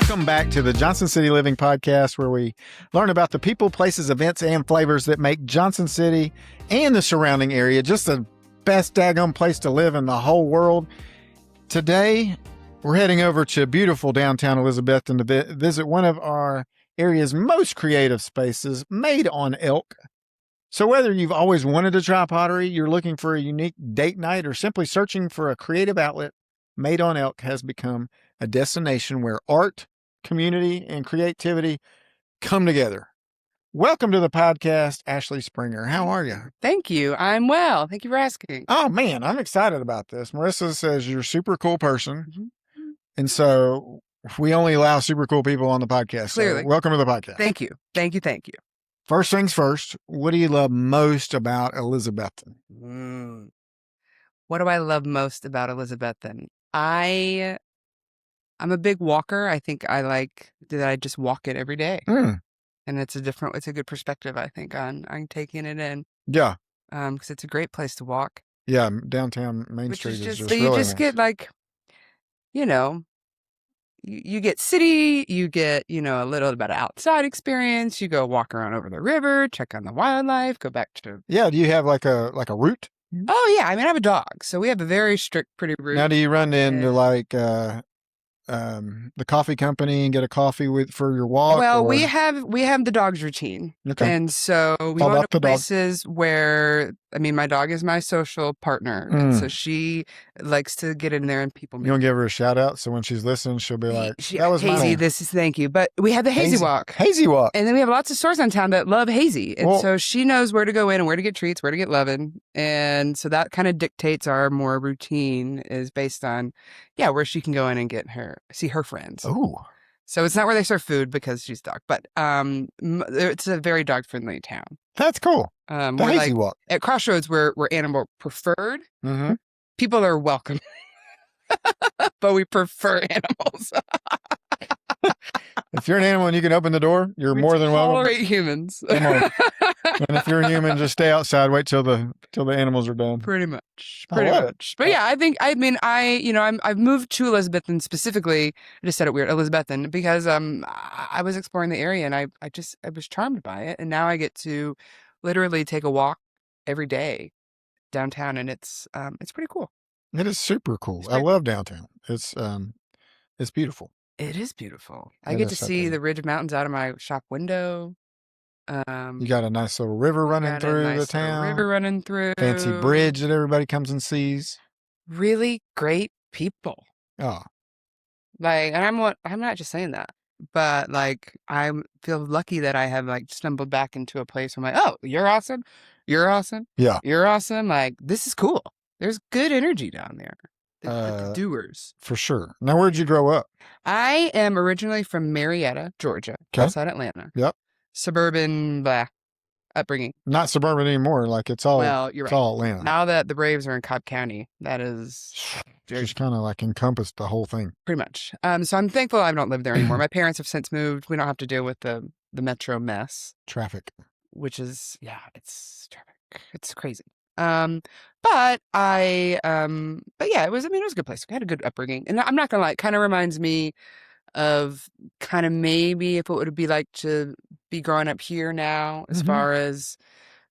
Welcome back to the Johnson City Living Podcast, where we learn about the people, places, events, and flavors that make Johnson City and the surrounding area just the best daggone place to live in the whole world. Today, we're heading over to beautiful downtown Elizabethton to visit one of our area's most creative spaces, Made on Elk. So whether you've always wanted to try pottery, you're looking for a unique date night, or simply searching for a creative outlet, Made on Elk has become a destination where art, community, and creativity come together. Welcome to the podcast, Ashlee Springer. How are you? Thank you. I'm well. Thank you for asking. Oh, man, I'm excited about this. Marissa says you're a super cool person. Mm-hmm. And so we only allow super cool people on the podcast. Clearly. So welcome to the podcast. Thank you. Thank you. Thank you. First things first, what do you love most about Elizabethton? What do I love most about Elizabethton? I'm a big walker. I think I like that I just walk it every day. And it's a good perspective, I think, on taking it in. Yeah. Because it's a great place to walk. Yeah. Downtown Main Street is just so really you just nice. get like, you get city, you get, a little bit of outside experience. You go walk around over the river, check on the wildlife, go back to. Yeah. Do you have like a route? Oh yeah. I mean, I have a dog, so we have a very strict, pretty route. Now, do you run into like, the coffee company and get a coffee for your walk? Well, or? we have the dog's routine. Okay. And so we All go about to the dog. places where, my dog is my social partner. And so she likes to get in there and people meet. You want to give her a shout out? So when she's listening, she'll be like, that was Hazy, mine. thank you. But we have the Hazy Walk. Hazy Walk. And then we have lots of stores in town that love Hazy. And so she knows where to go in and where to get treats, where to get lovin'. And so that kind of dictates our more routine, is based on, where she can go in and see her friends. Oh. So it's not where they serve food because she's a dog, but it's a very dog-friendly town. That's cool. The Hazy Walk. At Crossroads, we're animal preferred. Mm-hmm. People are welcome, but we prefer animals. If you're an animal and you can open the door, you're more than welcome. Tolerate humans. Come on. And if you're a human, just stay outside. Wait till the animals are done. Pretty much. But yeah, I've moved to Elizabethton specifically. I just said it weird, Elizabethton, because I was exploring the area and I was charmed by it, and now I get to literally take a walk every day downtown, and it's pretty cool. It is super cool. I love downtown. It's beautiful. It is beautiful. I get to see the ridge of mountains out of my shop window. You got a nice little river running through the town. River running through. Fancy bridge that everybody comes and sees. Really great people. Oh. And I'm not just saying that, but I feel lucky that I have stumbled back into a place where I'm like, oh, you're awesome. You're awesome. Yeah. You're awesome. This is cool. There's good energy down there. The doers. For sure. Now, where'd you grow up? I am originally from Marietta, Georgia, outside Atlanta. Yep. Suburban, upbringing. Not suburban anymore. It's all. Well, you're it's right. all Atlanta. Now that the Braves are in Cobb County, that is just kind of encompassed the whole thing. Pretty much. So I'm thankful I don't live there anymore. My parents have since moved. We don't have to deal with the metro mess. Traffic. Which is, it's traffic. It's crazy. But yeah, it was a good place. We had a good upbringing. And I'm not going to lie, it kind of reminds me of maybe if it would be like to be growing up here now, as far as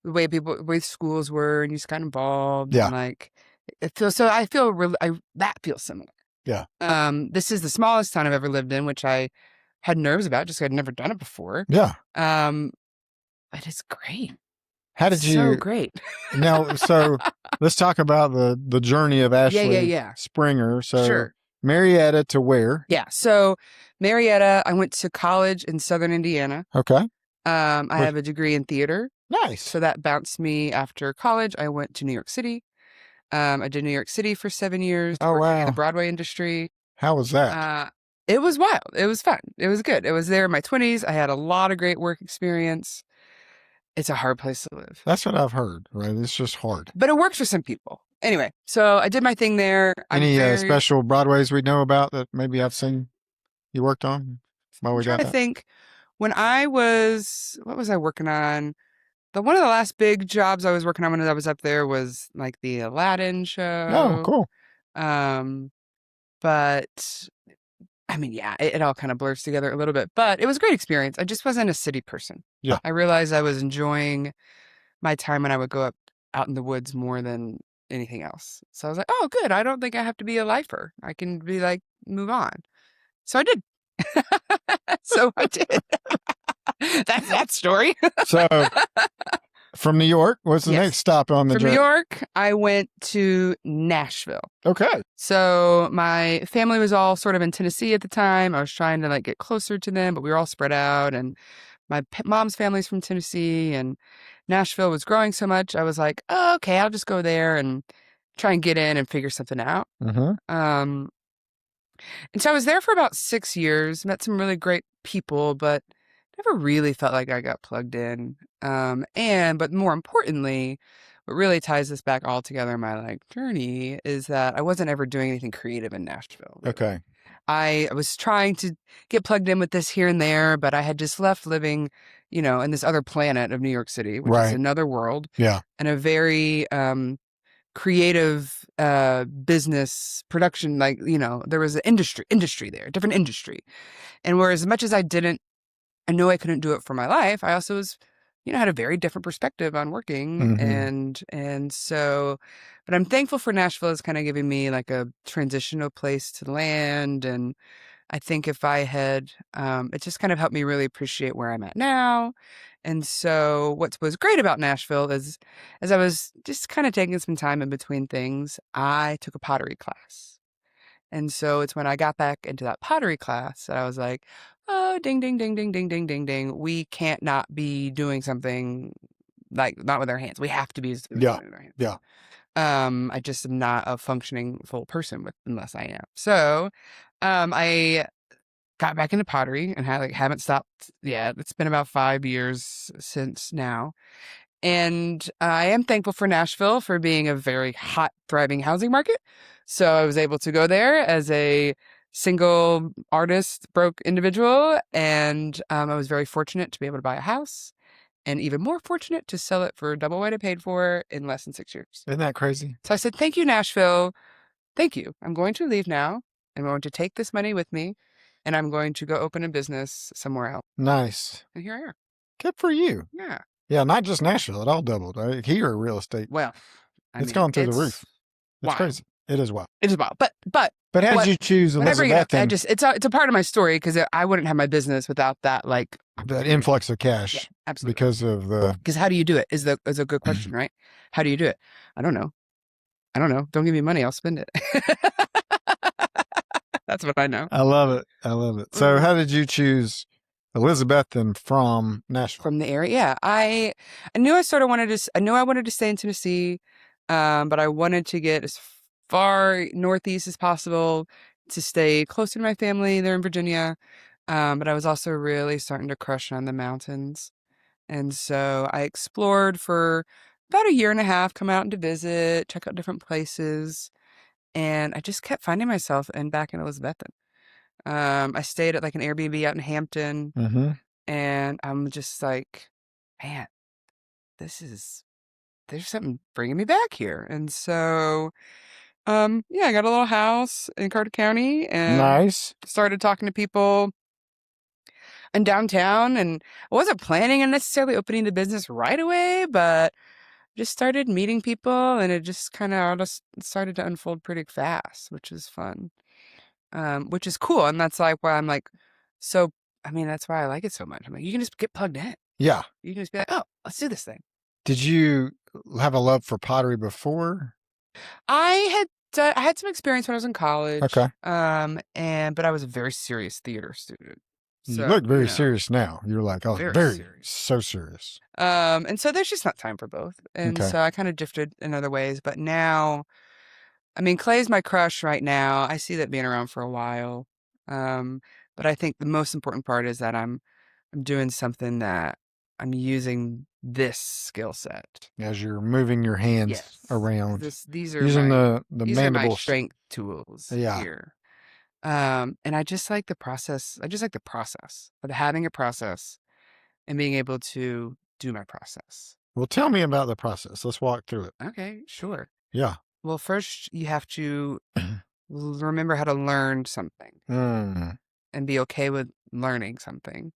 the way schools were, and you just got involved. Yeah. And I feel really, that feels similar. Yeah. This is the smallest town I've ever lived in, which I had nerves about, just 'cause I'd never done it before. Yeah. But it's great. How did you? So great. Now, so let's talk about the journey of Ashlee Springer. So sure. Marietta to where? Yeah. So Marietta, I went to college in Southern Indiana. Okay. I have a degree in theater. Nice. So that bounced me after college. I went to New York City. I did New York City for 7 years. Oh, wow. In the Broadway industry. How was that? It was wild. It was fun. It was good. It was there in my 20s. I had a lot of great work experience. It's a hard place to live. That's what I've heard, right? It's just hard. But it works for some people. Anyway, so I did my thing there. Any special Broadways we know about that maybe I've seen you worked on? I'm trying to think. When what was I working on? One of the last big jobs I was working on when I was up there was the Aladdin show. Oh, cool. But I mean, yeah, it all kind of blurs together a little bit, but it was a great experience. I just wasn't a city person. Yeah. I realized I was enjoying my time when I would go up out in the woods more than anything else. So I was like, oh, good. I don't think I have to be a lifer. I can be like, move on. So I did. So I did. That's that story. So from New York, what's the Yes. next stop on the From journey? New York, I went to Nashville. Okay. So my family was all sort of in Tennessee at the time. I was trying to like get closer to them, but we were all spread out. And my mom's family's from Tennessee, and Nashville was growing so much. I was like, oh, okay, I'll just go there and try and get in and figure something out. Mm-hmm. And so I was there for about 6 years, met some really great people, but never really felt like I got plugged in. But more importantly, what really ties this back all together in my like journey is that I wasn't ever doing anything creative in Nashville. Really. Okay. I was trying to get plugged in with this here and there, but I had just left living, in this other planet of New York City, which is another world. Yeah. And a very creative business production, like, there was an industry there, different industry. And whereas as much as I knew I couldn't do it for my life, I also was, had a very different perspective on working. Mm-hmm. And so, but I'm thankful for Nashville is kind of giving me like a transitional place to land. And I think if I had, it just kind of helped me really appreciate where I'm at now. And so what was great about Nashville is, as I was just kind of taking some time in between things, I took a pottery class. And so it's when I got back into that pottery class that I was like, oh, ding, ding, ding, ding, ding, ding, ding, ding. We can't not be doing something like not with our hands. We have to be doing something with our hands. Yeah. I just am not a functioning full person unless I am. So I got back into pottery and haven't stopped yet. It's been about 5 years since now. And I am thankful for Nashville for being a very hot, thriving housing market. So I was able to go there as a single artist, broke individual. And I was very fortunate to be able to buy a house, and even more fortunate to sell it for double what I paid for in less than 6 years. Isn't that crazy? So I said, thank you, Nashville. Thank you. I'm going to leave now. I'm going to take this money with me, and I'm going to go open a business somewhere else. Nice. And here I am. Good for you. Yeah. Yeah, not just Nashville. It all doubled. Here, real estate. Well, It's gone through the roof. It's wild. crazy. It is wild. It is wild. But how did you choose Elizabethton? It's a part of my story because I wouldn't have my business without that That influx of cash. Yeah, absolutely. Because of the. Because how do you do it is a good question, right? How do you do it? I don't know. Don't give me money. I'll spend it. That's what I know. I love it. So how did you choose Elizabethton from Nashville? From the area? Yeah. I knew I wanted to stay in Tennessee, but I wanted to get as far northeast as possible to stay close to my family there in Virginia. But I was also really starting to crush on the mountains. And so I explored for about 1.5 years, come out to visit, check out different places. And I just kept finding myself back in Elizabethton. I stayed at like an Airbnb out in Hampton. Mm-hmm. And I'm just like, man, there's something bringing me back here. And so, I got a little house in Carter County and Nice. started talking to people in downtown. And I wasn't planning on necessarily opening the business right away, but just started meeting people, and it just kind of all just started to unfold pretty fast, which is fun, which is cool. And that's like why I'm like, that's why I like it so much. I'm like, you can just get plugged in. Yeah. You can just be like, oh, let's do this thing. Did you have a love for pottery before? I had some experience when I was in college. Okay. But I was a very serious theater student. You look very serious now. You're like, oh, very serious. So serious. And so there's just not time for both. And so I kind of drifted in other ways. But now, Clay's my crush right now. I see that being around for a while. But I think the most important part is that I'm doing something that I'm using this skill set. As you're moving your hands around. These are using the these mandibles. are my strength tools here. And I just like the process. I just like the process of having a process and being able to do my process. Well, tell me about the process. Let's walk through it. Okay, sure. Yeah. Well, first you have to remember how to learn something Mm. and be okay with learning something,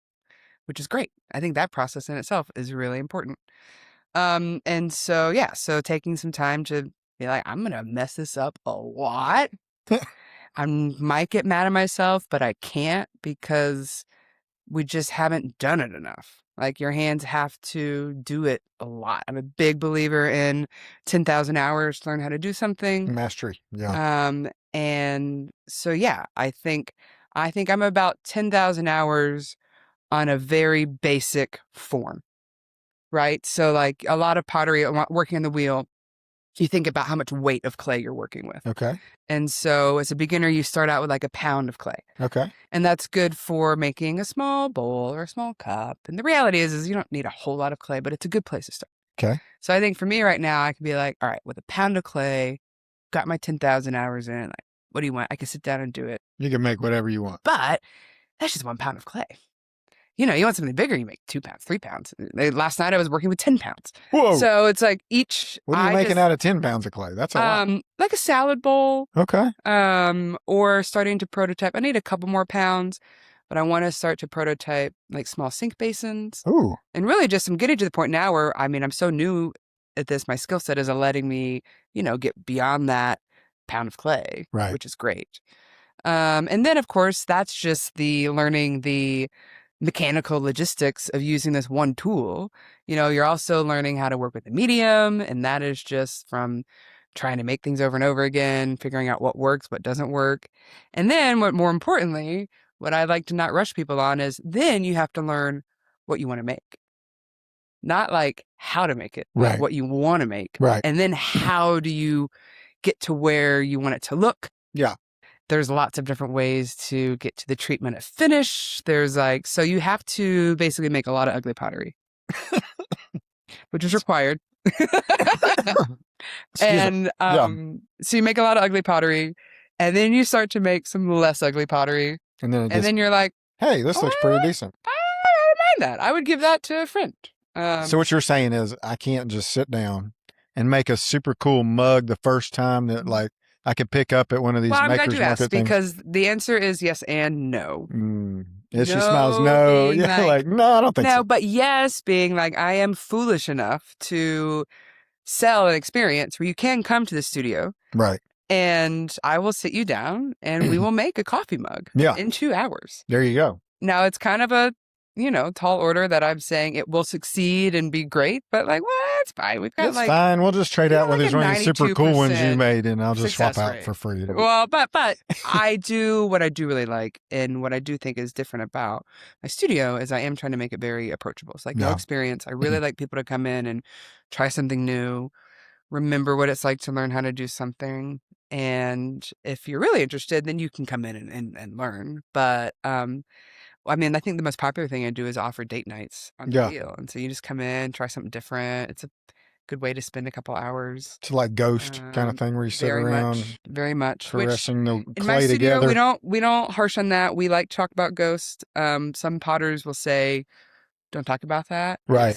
which is great. I think that process in itself is really important. And so, yeah, so taking some time to be like, I'm going to mess this up a lot. I might get mad at myself, but I can't because we just haven't done it enough. Like your hands have to do it a lot. I'm a big believer in 10,000 hours to learn how to do something. Mastery. Yeah. And so, yeah, I think I'm about 10,000 hours on a very basic form, right? So like a lot of pottery, working on the wheel, you think about how much weight of clay you're working with. Okay. And so as a beginner, you start out with like a pound of clay. Okay. And that's good for making a small bowl or a small cup. And the reality is you don't need a whole lot of clay, but it's a good place to start. Okay. So I think for me right now, I can be like, all right, with a pound of clay, got my 10,000 hours in. Like, what do you want? I can sit down and do it. You can make whatever you want. But that's just 1 pound of clay. You know, you want something bigger, you make 2 pounds, 3 pounds. Last night I was working with 10 pounds. Whoa. So it's like each. What are you making out of 10 pounds of clay? That's a lot. Like a salad bowl. Okay. Or starting to prototype. I need a couple more pounds, but I want to start to prototype like small sink basins. Ooh. And really just I'm getting to the point now where, I mean, I'm so new at this. My skill set isn't letting me, get beyond that pound of clay, Right. which is great. And then, of course, that's just the learning the mechanical logistics of using this one tool. You're also learning how to work with the medium, and that is just from trying to make things over and over again, figuring out what works, what doesn't work. And then more importantly, what I like to not rush people on is then you have to learn what you want to make. Not like how to make it, right. Like what you want to make. Right. And then how do you get to where you want it to look? Yeah. There's lots of different ways to get to the treatment of finish. So you have to basically make a lot of ugly pottery, which is required. And so you make a lot of ugly pottery, and then you start to make some less ugly pottery. And then you're like, hey, this looks pretty decent. I don't mind that. I would give that to a friend. So what you're saying is I can't just sit down and make a super cool mug the first time that like I could pick up at one of these I'm makers glad you market asked, things. because the answer is yes and no. Yeah, she smiles no. Yeah, like, no, I don't think so. No, but yes, being like, I am foolish enough to sell an experience where you can come to the studio. Right. And I will sit you down and we will make a coffee mug in 2 hours. There you go. Now, it's kind of a, tall order that I'm saying it will succeed and be great, but like, well, it's fine. We've got it's fine. We'll just trade out with these really super cool ones you made, and I'll just swap out for free. Well, but I do what I do really like, and what I do think is different about my studio is I am trying to make it very approachable. It's like no experience. I really like people to come in and try something new, remember what it's like to learn how to do something. And if you're really interested, then you can come in and learn. But I mean, I think the most popular thing I do is offer date nights on the wheel. And so you just come in, try something different. It's a good way to spend a couple hours. It's like ghost kind of thing where you sit around. Very much. Caressing the clay in my studio, together. We don't harsh on that. We like to talk about ghost. Some potters will say, don't talk about that. Right.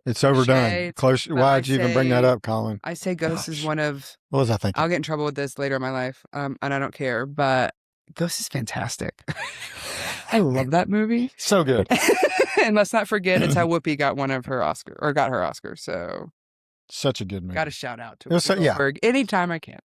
It's overdone. Close. Why'd you even bring that up, Colin? I say ghost is one of... What was I thinking? I'll get in trouble with this later in my life, and I don't care, but Ghost is fantastic. I love that movie. So good. And let's not forget, it's how Whoopi got her Oscar. So such a good movie. Got to shout out to Whoopi Goldberg anytime I can.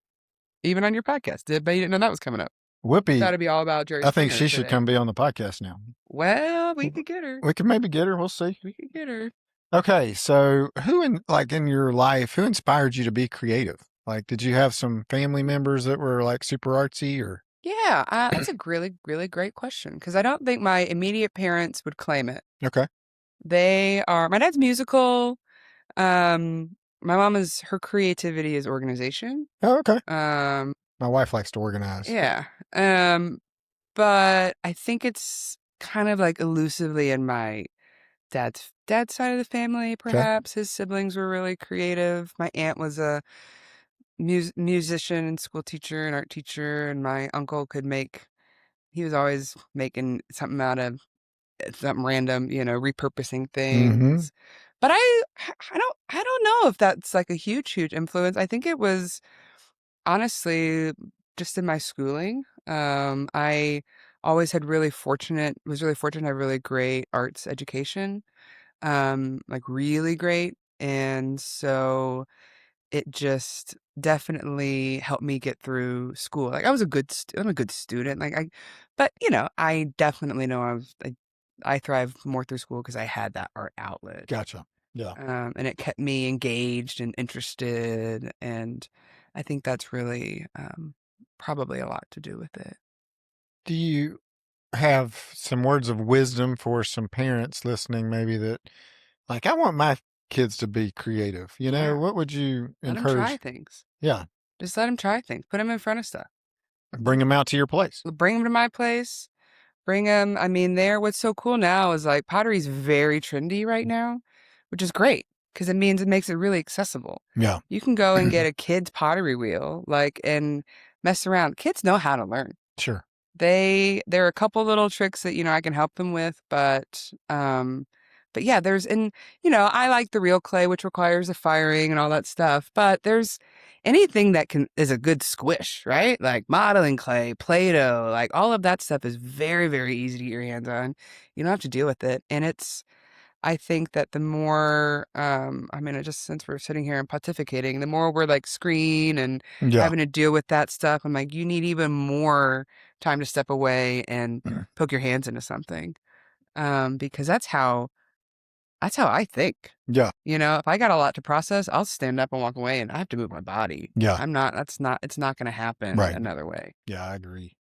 Even on your podcast. But you didn't know that was coming up. Whoopi. Got to be all about Jerry. I think she should come be on the podcast now. Well, we could get her. We could maybe get her. We'll see. We could get her. Okay, so who in your life, who inspired you to be creative? Like, did you have some family members that were like super artsy or? Yeah, that's a really, really great question, because I don't think my immediate parents would claim it. Okay. My dad's musical. My mom her creativity is organization. Oh, okay. My wife likes to organize. Yeah. But I think it's kind of like elusively in my dad's side of the family, perhaps. Okay. His siblings were really creative. My aunt was a musician and school teacher and art teacher, and my uncle he was always making something out of something random, repurposing things. Mm-hmm. But I don't know if that's like a huge influence. I think it was honestly just in my schooling. I always was really fortunate to have really great arts education, like really great. And so it just definitely helped me get through school. Like I'm a good student. But I definitely know I thrive more through school because I had that art outlet. Gotcha. Yeah. And it kept me engaged and interested. And I think that's really probably a lot to do with it. Do you have some words of wisdom for some parents listening, maybe that, like, I want my kids to be creative? Yeah. What would you Let them try encourage? things. Yeah. Just let them try things. Put them in front of stuff. Bring them out to your place. Bring them to my place. Bring them. I mean, what's so cool now is like pottery's very trendy right now, which is great because it makes it really accessible. Yeah. You can go and get a kid's pottery wheel, and mess around. Kids know how to learn. Sure. There are a couple little tricks that, I can help them with, but yeah, I like the real clay, which requires a firing and all that stuff, but there's anything that is a good squish, right? Like modeling clay, Play-Doh, like all of that stuff is very, very easy to get your hands on. You don't have to deal with it. And I think that the more, just since we're sitting here and pontificating, the more we're like screen and Yeah. having to deal with that stuff, I'm like, you need even more time to step away and poke your hands into something. Because that's how I think. Yeah. If I got a lot to process, I'll stand up and walk away and I have to move my body. Yeah. It's not going to happen Right. another way. Yeah, I agree.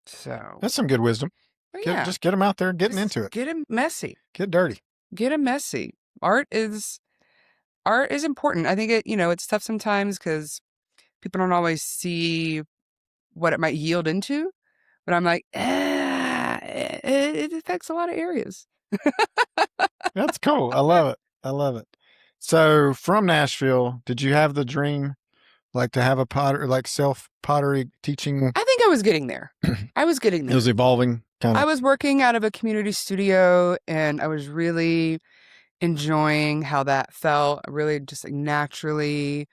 So That's some good wisdom. Just get them out there getting into it. Get them messy. Get dirty. Get them messy. Art is important. I think it's tough sometimes because people don't always see what it might yield into. But I'm like, it affects a lot of areas. That's cool. I love it. I love it. So from Nashville, did you have the dream, like to have self pottery teaching? I think I was getting there. I was getting there. It was evolving, kind of. I was working out of a community studio, and I was really enjoying how that felt. Really, just like naturally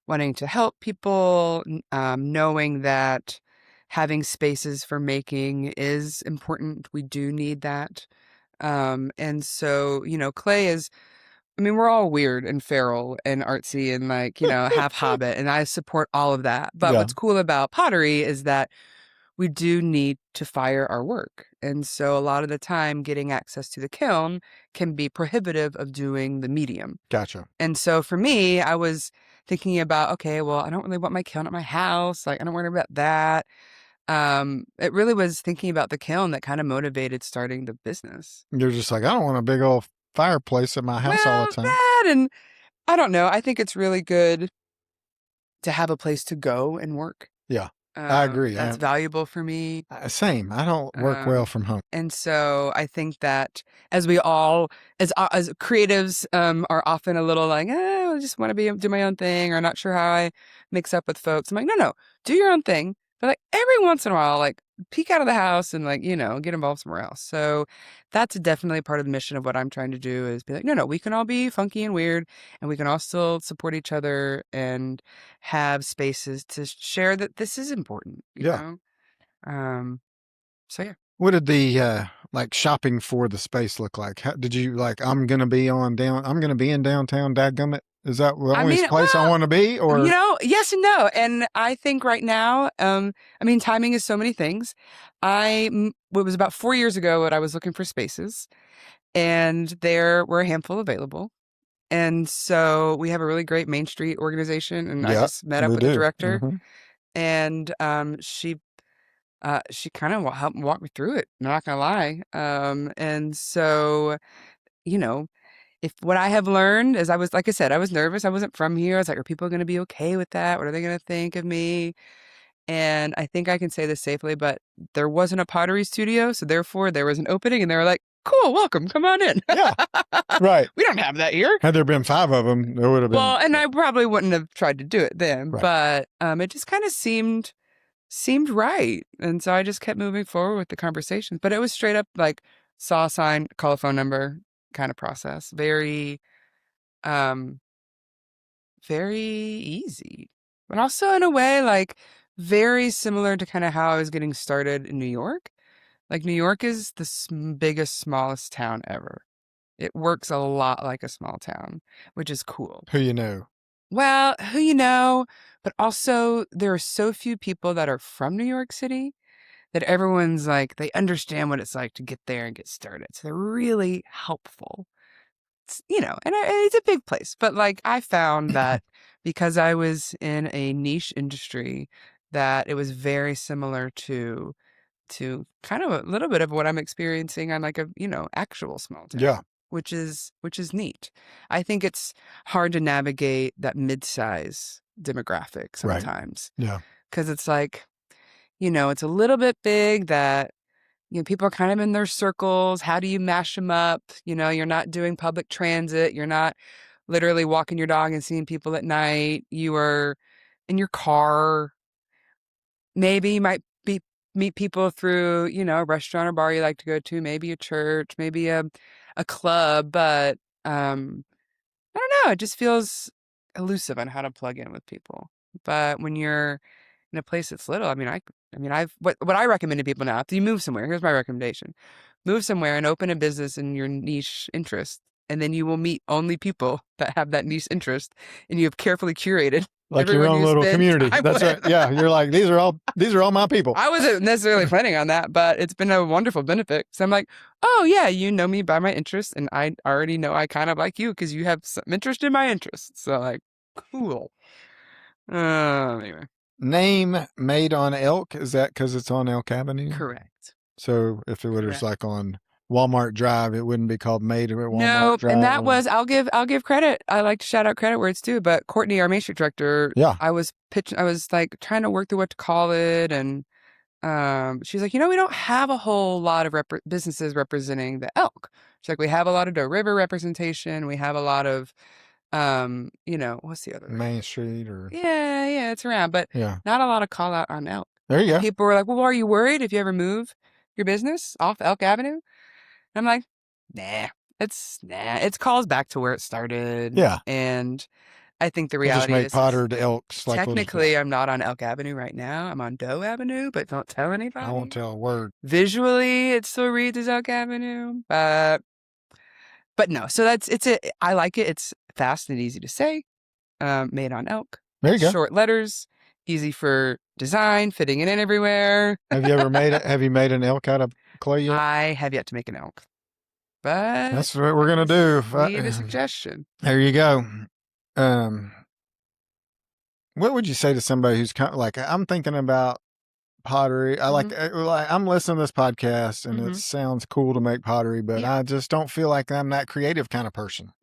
wanting to help people, knowing that having spaces for making is important. We do need that. And so, clay is, we're all weird and feral and artsy and half hobbit, and I support all of that. But what's cool about pottery is that we do need to fire our work. And so a lot of the time getting access to the kiln can be prohibitive of doing the medium. Gotcha. And so for me, I was thinking about, okay, well, I don't really want my kiln at my house. Like, I don't worry about that. It really was thinking about the kiln that kind of motivated starting the business. You're just like, I don't want a big old fireplace at my house all the time. And I don't know. I think it's really good to have a place to go and work. Yeah, I agree. That's valuable for me. Same. I don't work well from home. And so I think that as creatives, are often a little like, I just want to do my own thing, or not sure how I mix up with folks. I'm like, no, do your own thing. But like every once in a while, like peek out of the house and get involved somewhere else. So that's definitely part of the mission of what I'm trying to do, is be like, no, we can all be funky and weird, and we can all still support each other and have spaces to share that this is important. You know? So yeah. What did the shopping for the space look like? How, did you I'm gonna be in downtown, dadgummit? Is that the only place I want to be? Or yes and no. And I think right now, timing is so many things. It was about 4 years ago when I was looking for spaces, and there were a handful available. And so we have a really great Main Street organization, and I just met up with the director, and she kind of helped walk me through it. Not gonna lie. And so, if what I have learned is, like I said, I was nervous. I wasn't from here. I was like, are people going to be okay with that? What are they going to think of me? And I think I can say this safely, but there wasn't a pottery studio. So therefore there was an opening, and they were like, cool, welcome, come on in. Yeah, right. We don't have that here. Had there been 5 of them, there would have been. Well, and I probably wouldn't have tried to do it then, but it just kind of seemed right. And so I just kept moving forward with the conversations. But it was straight up like, saw a sign, call a phone number kind of process. Very, very easy. But also in a way, like, very similar to kind of how I was getting started in New York. Like, New York is the biggest, smallest town ever. It works a lot like a small town, which is cool. Who you know? Well, who you know, but also there are so few people that are from New York City that everyone's like, they understand what it's like to get there and get started. So they're really helpful. And it's a big place, but like I found that because I was in a niche industry, that it was very similar to kind of a little bit of what I'm experiencing on like a, actual small town. Yeah. Which is neat. I think it's hard to navigate that mid-size demographic Right. sometimes. Yeah. Because it's like, it's a little bit big that, people are kind of in their circles. How do you mash them up? You're not doing public transit. You're not literally walking your dog and seeing people at night. You are in your car. Maybe you might meet people through, a restaurant or bar you like to go to, maybe a church, maybe a club, but I don't know, it just feels elusive on how to plug in with people. But when you're in a place that's little, what I recommend to people now, if you move somewhere, here's my recommendation. Move somewhere and open a business in your niche interest, and then you will meet only people that have that niche interest, and you have carefully curated Like your own little community. That's right. Yeah. You're like, these are all my people. I wasn't necessarily planning on that, but it's been a wonderful benefit. So I'm like, oh yeah, you know me by my interests, and I already know I kind of like you because you have some interest in my interests. So like, cool. Anyway. Name Made on Elk. Is that because it's on Elk Avenue? Correct. So if it was like on Walmart Drive, it wouldn't be called Made at Walmart No, Drive. and that was, I'll give credit. I like to shout out credit where it's due, but Courtney, our Main Street director, Yeah. I was like trying to work through what to call it, and she's like, we don't have a whole lot of businesses representing the elk. She's like, we have a lot of Doe River representation. We have a lot of, what's the other Main Street or yeah, it's around, but not a lot of call out on elk. There you go. People were like, well, are you worried if you ever move your business off Elk Avenue? And I'm like, nah. It calls back to where it started. Yeah. And I think the reality just is pottered elks. Technically, I'm not on Elk Avenue right now. I'm on Doe Avenue, but don't tell anybody. I won't tell a word. Visually, it still reads as Elk Avenue, but no. So I like it. It's fast and easy to say. Made on elk. There you go. Short letters, easy for design, fitting it in everywhere. Have you ever have you made an elk out of clay yet? I have yet to make an elk, but that's what we're gonna do. Need a suggestion. There you go. What would you say to somebody who's kind of like, I'm thinking about pottery. I like, I'm listening to this podcast and it sounds cool to make pottery, but I just don't feel like I'm that creative kind of person.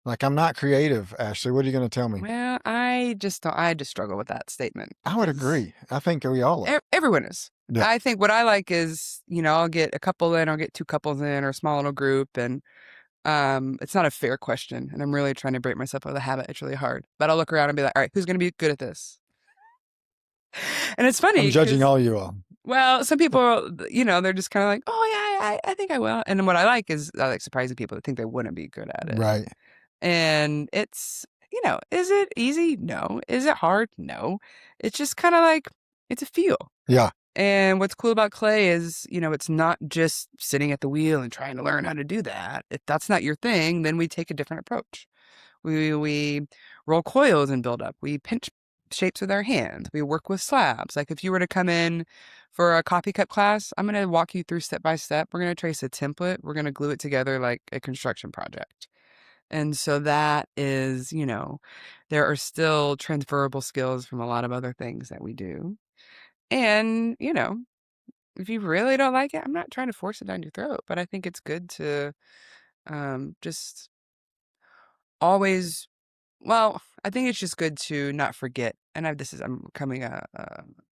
Like, I'm not creative, Ashlee. What are you going to tell me? Well, I just struggle with that statement. I would agree. I think we all are. Everyone is. Yeah. I think what I like is, I'll get a couple in, I'll get two couples in, or a small little group, and it's not a fair question, and I'm really trying to break myself out of the habit. It's really hard. But I'll look around and be like, all right, who's going to be good at this? And it's funny. I'm judging all you all. Well, some people, they're just kind of like, oh, yeah, I think I will. And what I like is I like surprising people that think they wouldn't be good at it. Right. And it's, is it easy? No. Is it hard? No. It's just kind of like, it's a feel. Yeah. And what's cool about clay is, it's not just sitting at the wheel and trying to learn how to do that. If that's not your thing, then we take a different approach. We roll coils and build up. We pinch shapes with our hands. We work with slabs. Like if you were to come in for a coffee cup class, I'm going to walk you through step by step. We're going to trace a template. We're going to glue it together like a construction project. And so that is, there are still transferable skills from a lot of other things that we do. And, if you really don't like it, I'm not trying to force it down your throat, but I think it's good to just always, I think it's just good to not forget. And I'm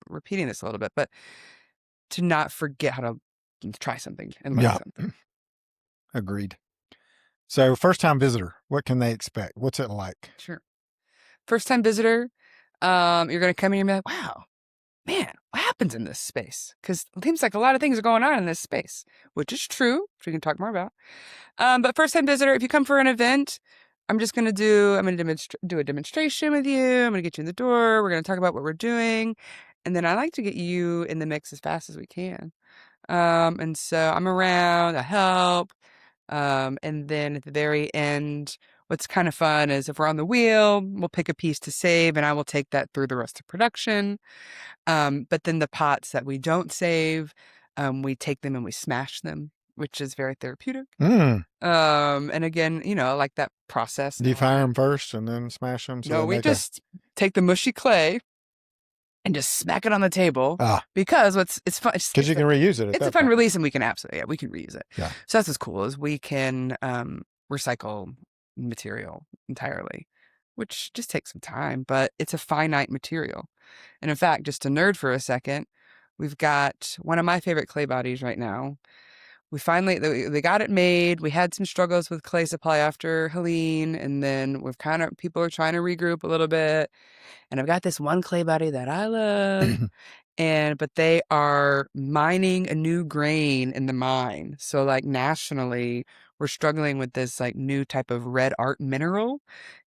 repeating this a little bit, but to not forget how to try something and learn something. Agreed. So first-time visitor, what can they expect? What's it like? Sure. First-time visitor, you're going to come in and be like, wow, man, what happens in this space? Because it seems like a lot of things are going on in this space, which is true, which we can talk more about. But first-time visitor, if you come for an event, I'm going to do a demonstration with you. I'm going to get you in the door. We're going to talk about what we're doing. And then I like to get you in the mix as fast as we can. And so I'm around, I help. And then at the very end, what's kind of fun is if we're on the wheel, we'll pick a piece to save and I will take that through the rest of production. But then the pots that we don't save, we take them and we smash them, which is very therapeutic. And again, I like that process. Do you fire them first and then smash them? No, we just take the mushy clay and just smack it on the table because it's fun. Because you can reuse it. It's a fun release and we can we can reuse it. Yeah. So that's what's cool is we can recycle material entirely, which just takes some time, but it's a finite material. And in fact, just to nerd for a second, we've got one of my favorite clay bodies right now. We finally, they got it made. We had some struggles with clay supply after Helene, and then people are trying to regroup a little bit. And I've got this one clay body that I love, but they are mining a new grain in the mine. So like nationally, we're struggling with this like new type of red art mineral.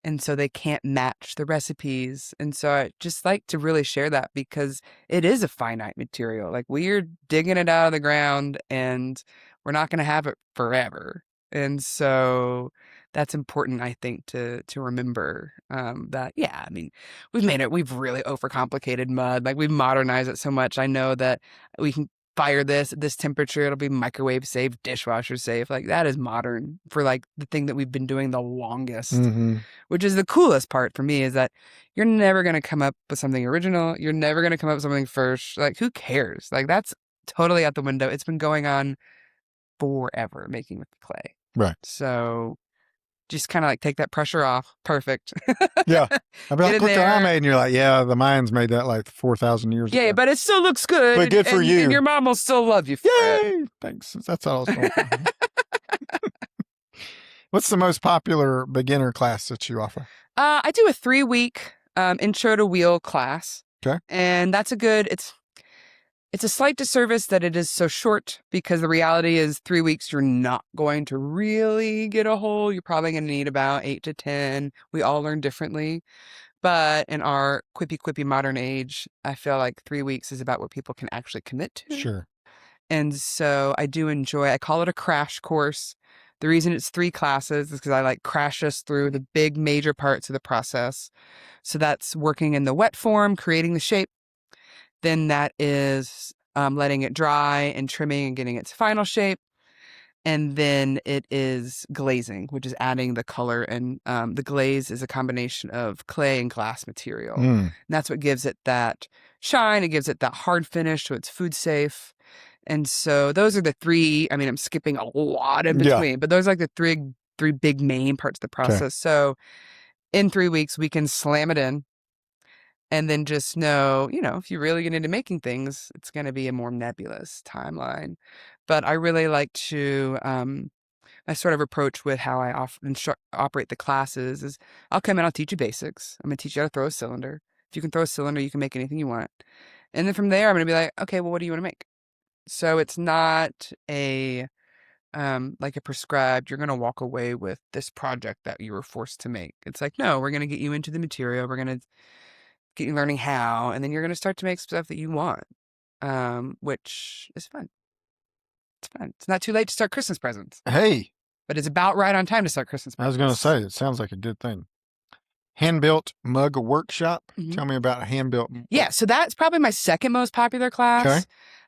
And so they can't match the recipes. And so I just like to really share that because it is a finite material. Like we're digging it out of the ground and we're not going to have it forever. And so that's important, I think, to remember that, yeah, I mean, we've really overcomplicated mud. Like we've modernized it so much. I know that we can fire this at this temperature. It'll be microwave safe, dishwasher safe. Like that is modern for like the thing that we've been doing the longest, which is the coolest part for me is that you're never going to come up with something original. You're never going to come up with something first. Like who cares? Like that's totally out the window. It's been going on forever making with the clay. Right. So just kind of like take that pressure off. Perfect. Yeah. I'd be like, look what I made. And you're like, yeah, the Mayans made that like 4,000 years ago. Yeah, but it still looks good. But good for you. And your mom will still love you for it. Thanks. That's all I was going for. What's the most popular beginner class that you offer? I do a 3-week intro to wheel class. Okay. And that's it's a slight disservice that it is so short because the reality is 3 weeks, you're not going to really get a whole. You're probably going to need about 8 to 10. We all learn differently. But in our quippy modern age, I feel like 3 weeks is about what people can actually commit to. Sure. And so I call it a crash course. The reason it's 3 classes is because I like crash us through the big major parts of the process. So that's working in the wet form, creating the shape. Then that is letting it dry and trimming and getting its final shape. And then it is glazing, which is adding the color. And the glaze is a combination of clay and glass material. And that's what gives it that shine. It gives it that hard finish so it's food safe. And so those are the 3. I mean, I'm skipping a lot in between, but those are like the three big main parts of the process. Okay. So in 3 weeks, we can slam it in. And then just know, if you're really getting into making things, it's going to be a more nebulous timeline. But I really like to, my sort of approach with how I operate the classes is I'll come in, I'll teach you basics. I'm going to teach you how to throw a cylinder. If you can throw a cylinder, you can make anything you want. And then from there, I'm going to be like, okay, well, what do you want to make? So it's not like a prescribed, you're going to walk away with this project that you were forced to make. It's like, no, we're going to get you into the material. We're going to get you learning how, and then you're going to start to make stuff that you want, which is fun. It's fun. It's not too late to start Christmas presents. Hey. But it's about right on time to start Christmas presents. I was going to say, it sounds like a good thing. Hand-built mug workshop. Tell me about a hand-built. Yeah, so that's probably my second most popular class. Okay.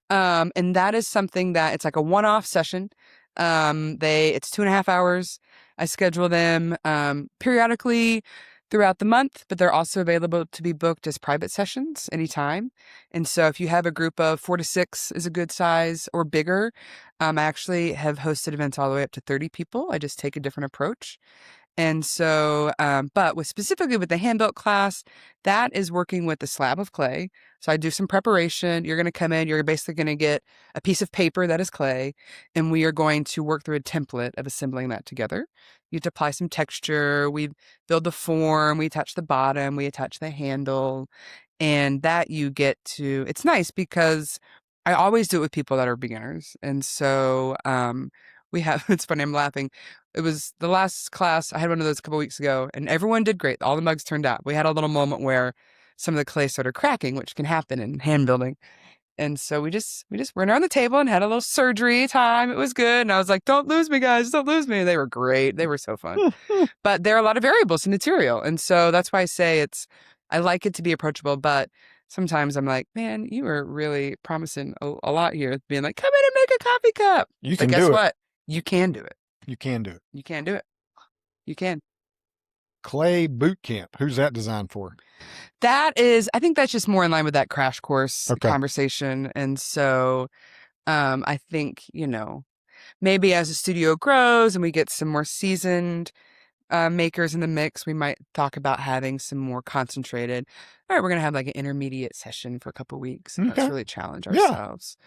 And that is something that it's like a one-off session. It's 2.5 hours. I schedule them periodically throughout the month, but they're also available to be booked as private sessions anytime. And so if you have a group of 4 to 6 is a good size or bigger. I actually have hosted events all the way up to 30 people. I just take a different approach. And so, but specifically with the hand-built class, that is working with a slab of clay. So I do some preparation. You're going to come in, you're basically going to get a piece of paper that is clay, and we are going to work through a template of assembling that together. You have to apply some texture. We build the form, we attach the bottom, we attach the handle, and that you get to, it's nice because I always do it with people that are beginners. And so, it's funny, I'm laughing. it was the last class. I had one of those a couple weeks ago, and everyone did great. All the mugs turned out. We had a little moment where some of the clay started cracking, which can happen in hand building. And so we just went around the table and had a little surgery time. It was good. And I was like, don't lose me, guys. Don't lose me. They were great. They were so fun. But there are a lot of variables in material. And so that's why I say I like it to be approachable. But sometimes I'm like, man, you were really promising a lot here. Being like, come in and make a coffee cup. You But can guess do it. what? You can do it. You can do it. You can do it. You can. Clay boot camp. Who's that designed for? I think that's just more in line with that crash course Okay. conversation. And so I think, maybe as the studio grows and we get some more seasoned makers in the mix, we might talk about having some more concentrated. All right, we're going to have like an intermediate session for a couple of weeks. And Okay. let's really challenge ourselves.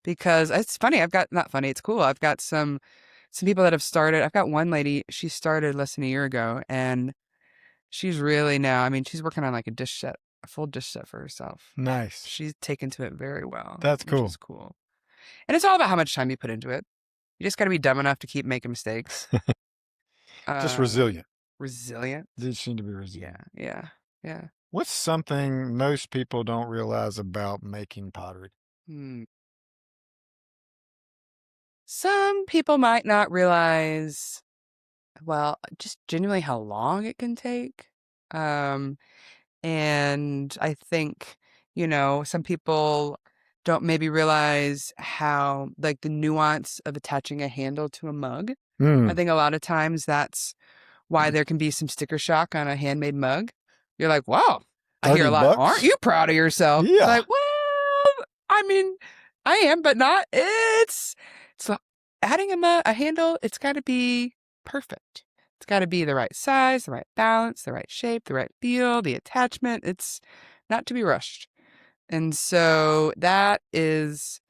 Because it's funny. Not funny, it's cool. I've got some people that have started. I've got one lady, she started less than a year ago, and she's really now, I mean, she's working on like a full dish set for herself. Nice. She's taken to it very well. That's cool. Which is cool. And it's all about how much time you put into it. You just got to be dumb enough to keep making mistakes. Just resilient. Resilient. You just need to be resilient. Yeah. What's something most people don't realize about making pottery? Some people might not realize, well, just genuinely how long it can take. And I think, some people don't maybe realize how, like, the nuance of attaching a handle to a mug. I think a lot of times that's why there can be some sticker shock on a handmade mug. You're like, wow, I hear a lot. $30? Aren't you proud of yourself? Yeah. Like, well, I mean, I am, but not. It's adding a handle. It's got to be perfect. It's got to be the right size, the right balance, the right shape, the right feel, the attachment. It's not to be rushed. And so that is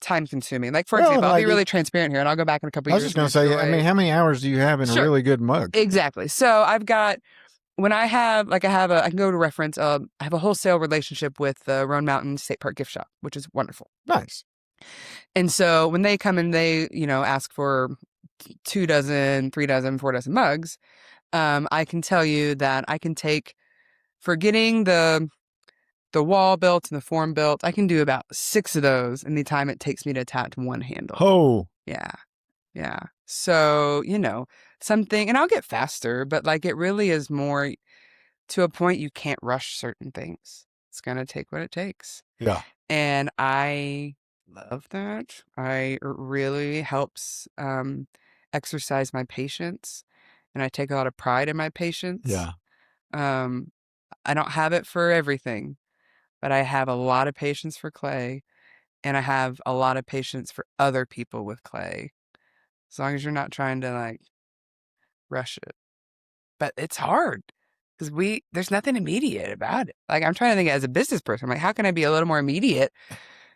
time consuming. Like, for example, I'll be really transparent here, and I'll go back in a couple of years. I was just going to say, I mean, how many hours do you have in a really good mug? Exactly. So I've got, when I have, I can go to reference, I have a wholesale relationship with the Roan Mountain State Park gift shop, which is wonderful. Nice. And so when they come and they, ask for 2 dozen, 3 dozen, 4 dozen mugs, I can tell you that I can take, for getting the wall built and the form built, I can do about 6 of those in the time it takes me to attach one handle. Oh. Yeah. So, something, and I'll get faster, but like it really is more to a point you can't rush certain things. It's going to take what it takes. Yeah. And I love that. It really helps exercise my patience, and I take a lot of pride in my patience. Yeah. I don't have it for everything, but I have a lot of patience for clay, and I have a lot of patience for other people with clay. As long as you're not trying to like rush it. But it's hard because there's nothing immediate about it. Like, I'm trying to think as a business person, I'm like, how can I be a little more immediate?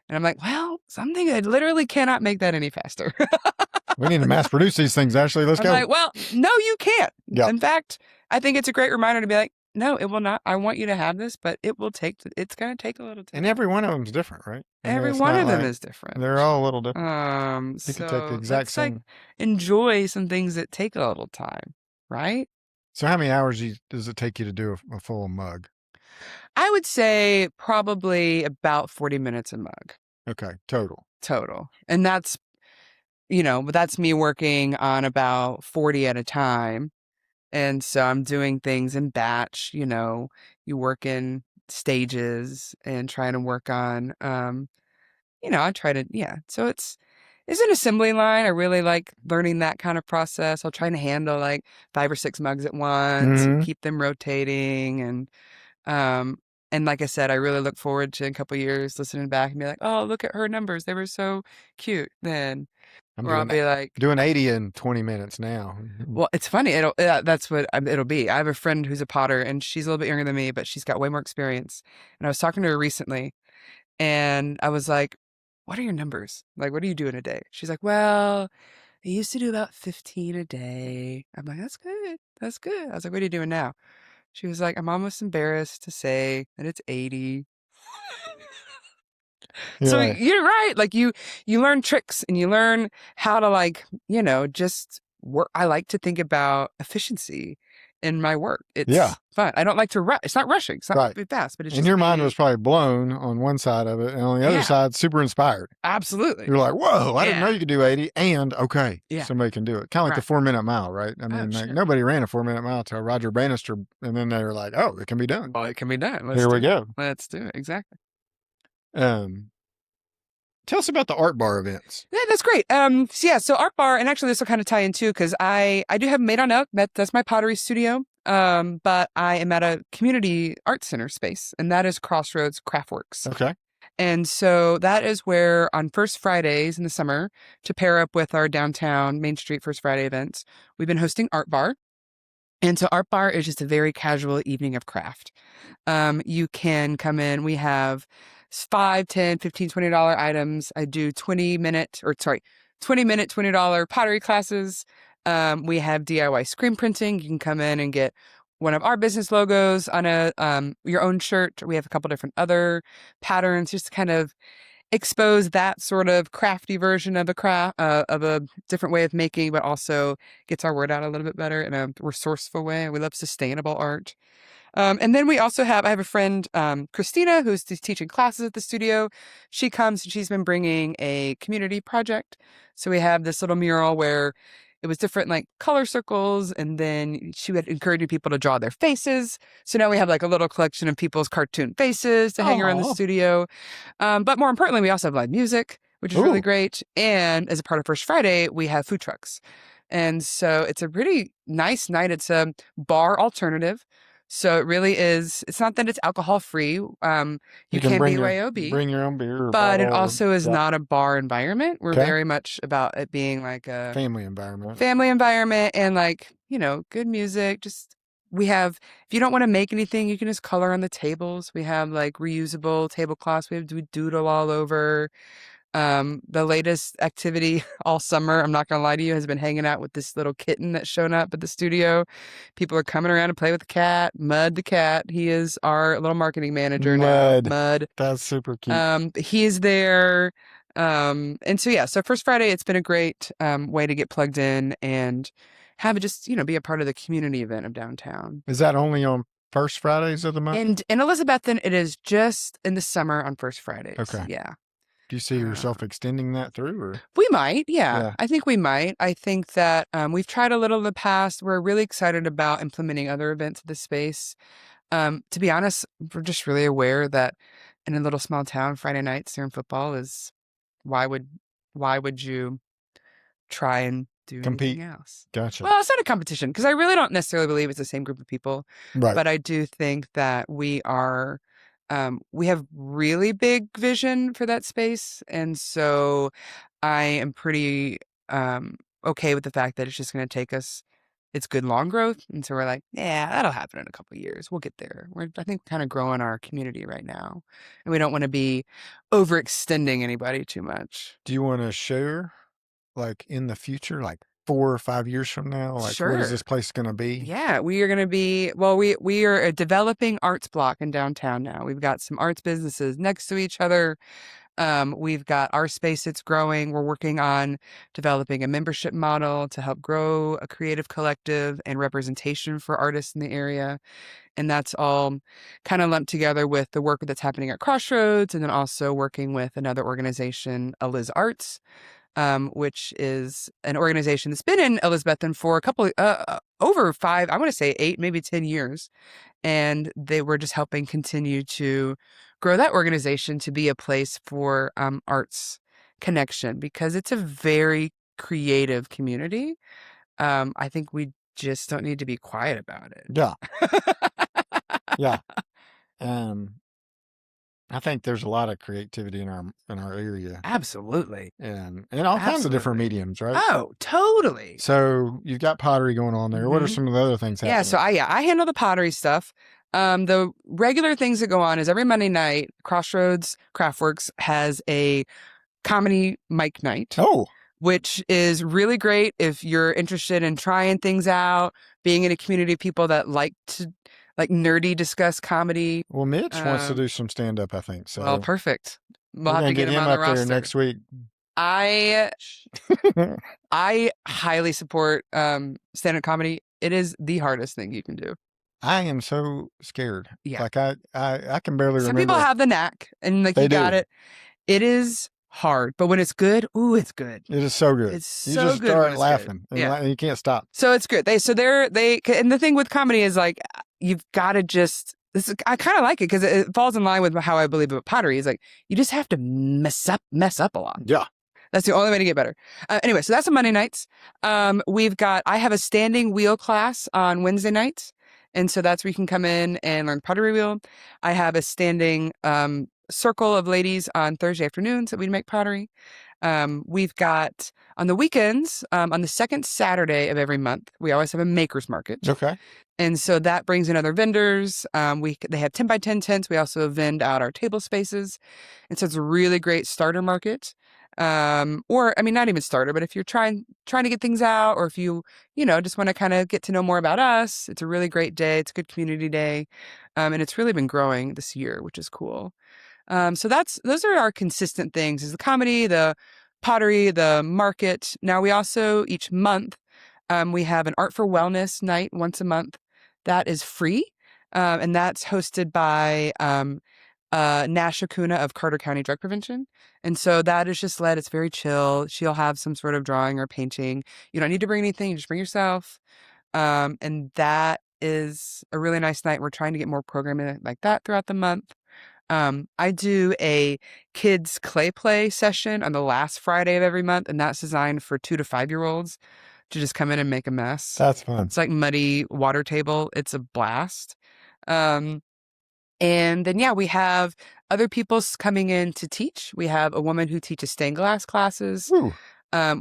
And I'm like, well, something I literally cannot make that any faster. We need to mass produce these things, Ashley. Let's go. Like, well, no, you can't. Yeah. In fact, I think it's a great reminder to be like, no, it will not. I want you to have this, but it's going to take a little time. And every one of them is different, right? Every one of them is different. They're all a little different. You could take the exact same. Like, enjoy some things that take a little time, right? So how many hours does it take you to do a full mug? I would say probably about 40 minutes a mug. Okay, total. And that's, that's me working on about 40 at a time. And so I'm doing things in batch, you work in stages and trying to work on, I try to, So it's an assembly line. I really like learning that kind of process. I'll try to handle like 5 or 6 mugs at once and keep them rotating. And like I said, I really look forward to in a couple of years listening back and be like, oh, look at her numbers. They were so cute then. I'll be like doing 80 in 20 minutes now. Well, it's funny. That's what it'll be. I have a friend who's a potter, and she's a little bit younger than me, but she's got way more experience. And I was talking to her recently, and I was like, what are your numbers? Like, what do you do in a day? She's like, well, I used to do about 15 a day. I'm like, that's good. That's good. I was like, what are you doing now? She was like, I'm almost embarrassed to say that it's 80. So you're right. Like you learn tricks and you learn how to, like, just work. I like to think about efficiency in my work. It's Yeah. fun. I don't like to rush. It's not rushing. It's not Right. be fast, but it's And just your mind me. was probably blown on one side of it, and on the other Yeah. side, super inspired. Absolutely. You're like, whoa, I didn't know Yeah. you could do 80. And okay, Yeah. somebody can do it. Kind of like the Right. 4-minute mile, right? I mean, like sure. nobody ran a 4-minute mile till Roger Bannister, and then they were like, oh, it can be done. Well, it can be done. Here we go. Let's do it. Exactly. Tell us about the art bar events. Yeah, that's great. So Art Bar, and actually this will kind of tie in too, because I do have Made on Elk. That's my pottery studio. But I am at a community art center space, and that is Crossroads Craftworks. Okay. And so that is where on first Fridays in the summer, to pair up with our downtown Main Street First Friday events, we've been hosting Art Bar. And so Art Bar is just a very casual evening of craft. You can come in. We have $5, $10, $15, $20 items. I do 20-minute, $20 pottery classes. We have DIY screen printing. You can come in and get one of our business logos on your own shirt. We have a couple different other patterns, just to kind of expose that sort of crafty version of of a different way of making, but also gets our word out a little bit better in a resourceful way. We love sustainable art. And then I have a friend, Christina, who's teaching classes at the studio. She comes and she's been bringing a community project. So we have this little mural where it was different like color circles, and then she would encourage people to draw their faces. So now we have like a little collection of people's cartoon faces to hang around the studio. But more importantly, we also have live music, which is really great. And as a part of First Friday, we have food trucks. And so it's a really nice night. It's a bar alternative. So it really is. It's not that it's alcohol free. You can bring BYOB. Bring your own beer. But it also is not a bar environment. We're Okay. very much about it being like a family environment. And like, good music. Just if you don't want to make anything, you can just color on the tables. We have like reusable tablecloths. We doodle all over. The latest activity all summer, I'm not gonna lie to you, has been hanging out with this little kitten that's shown up at the studio. People are coming around to play with the cat. Mud the cat. He is our little marketing manager now. Mud. That's super cute. He is there. And so First Friday, it's been a great way to get plugged in and have it just, be a part of the community event of downtown. Is that only on first Fridays of the month? And in Elizabethton, it is just in the summer on first Fridays. Okay. Yeah. Do you see yourself extending that through? Or? We might, yeah. I think we might. I think that we've tried a little in the past. We're really excited about implementing other events at the space. To be honest, we're just really aware that in a little small town, Friday nights during football is why would you try and do compete anything else? Gotcha. Well, it's not a competition because I really don't necessarily believe it's the same group of people. Right. But I do think that we have really big vision for that space. And so I am pretty okay with the fact that it's just going to take us, it's good long growth. And so we're like, yeah, that'll happen in a couple of years. We'll get there. I think, kind of growing our community right now. And we don't want to be overextending anybody too much. Do you want to share, like, in the future, like 4 or 5 years from now? Like, Sure. What is this place going to be? Yeah, we are going to be, we are a developing arts block in downtown now. We've got some arts businesses next to each other. We've got our space that's growing. We're working on developing a membership model to help grow a creative collective and representation for artists in the area. And that's all kind of lumped together with the work that's happening at Crossroads, and then also working with another organization, Eliz Arts, which is an organization that's been in Elizabethton for over 5, I want to say 8, maybe 10 years. And they were just helping continue to grow that organization to be a place for arts connection, because it's a very creative community. I think we just don't need to be quiet about it. Yeah. Yeah. I think there's a lot of creativity in our area. Absolutely. And all kinds of different mediums, right? Oh, totally. So you've got pottery going on there. Mm-hmm. What are some of the other things happening? Yeah, so I handle the pottery stuff. The regular things that go on is every Monday night, Crossroads Craftworks has a comedy mic night. Oh. Which is really great if you're interested in trying things out, being in a community of people that like to nerdy discuss comedy. Well, Mitch wants to do some stand-up, I think. So. Well, perfect. We'll have to get him on up the roster there next week. I highly support stand-up comedy. It is the hardest thing you can do. I am so scared. Yeah. Like I can barely Some people remember. have the knack and like They you got do. it. It is hard, but when it's good, ooh, it's good. It is so good. It's You so just good when start it's good. laughing Yeah. and you can't stop. So it's good. And the thing with comedy is like you've got to just I kind of like it because it falls in line with how I believe about pottery. Is like you just have to mess up a lot. Yeah. That's the only way to get better. Anyway, so that's on Monday nights. I have a standing wheel class on Wednesday nights. And so that's where you can come in and learn pottery wheel. I have a standing circle of ladies on Thursday afternoons that we make pottery. We've got on the weekends, on the second Saturday of every month, we always have a maker's market. Okay. And so that brings in other vendors. They have 10 by 10 tents. We also vend out our table spaces. And so it's a really great starter market. Or I mean, not even starter, but if you're trying to get things out, or if you just want to kind of get to know more about us, it's a really great day. It's a good community day. And it's really been growing this year, which is cool. So those are our consistent things: is the comedy, the pottery, the market. Now we also each month we have an Art for Wellness night once a month. That is free, and that's hosted by Nash Acuna of Carter County Drug Prevention. And so that is just it's very chill. She'll have some sort of drawing or painting. You don't need to bring anything. You just bring yourself. And that is a really nice night. We're trying to get more programming like that throughout the month. I do a kids clay play session on the last Friday of every month, and that's designed for 2 to 5-year-olds to just come in and make a mess. That's fun. It's like muddy water table. It's a blast. And then, we have other people coming in to teach. We have a woman who teaches stained glass classes. Ooh.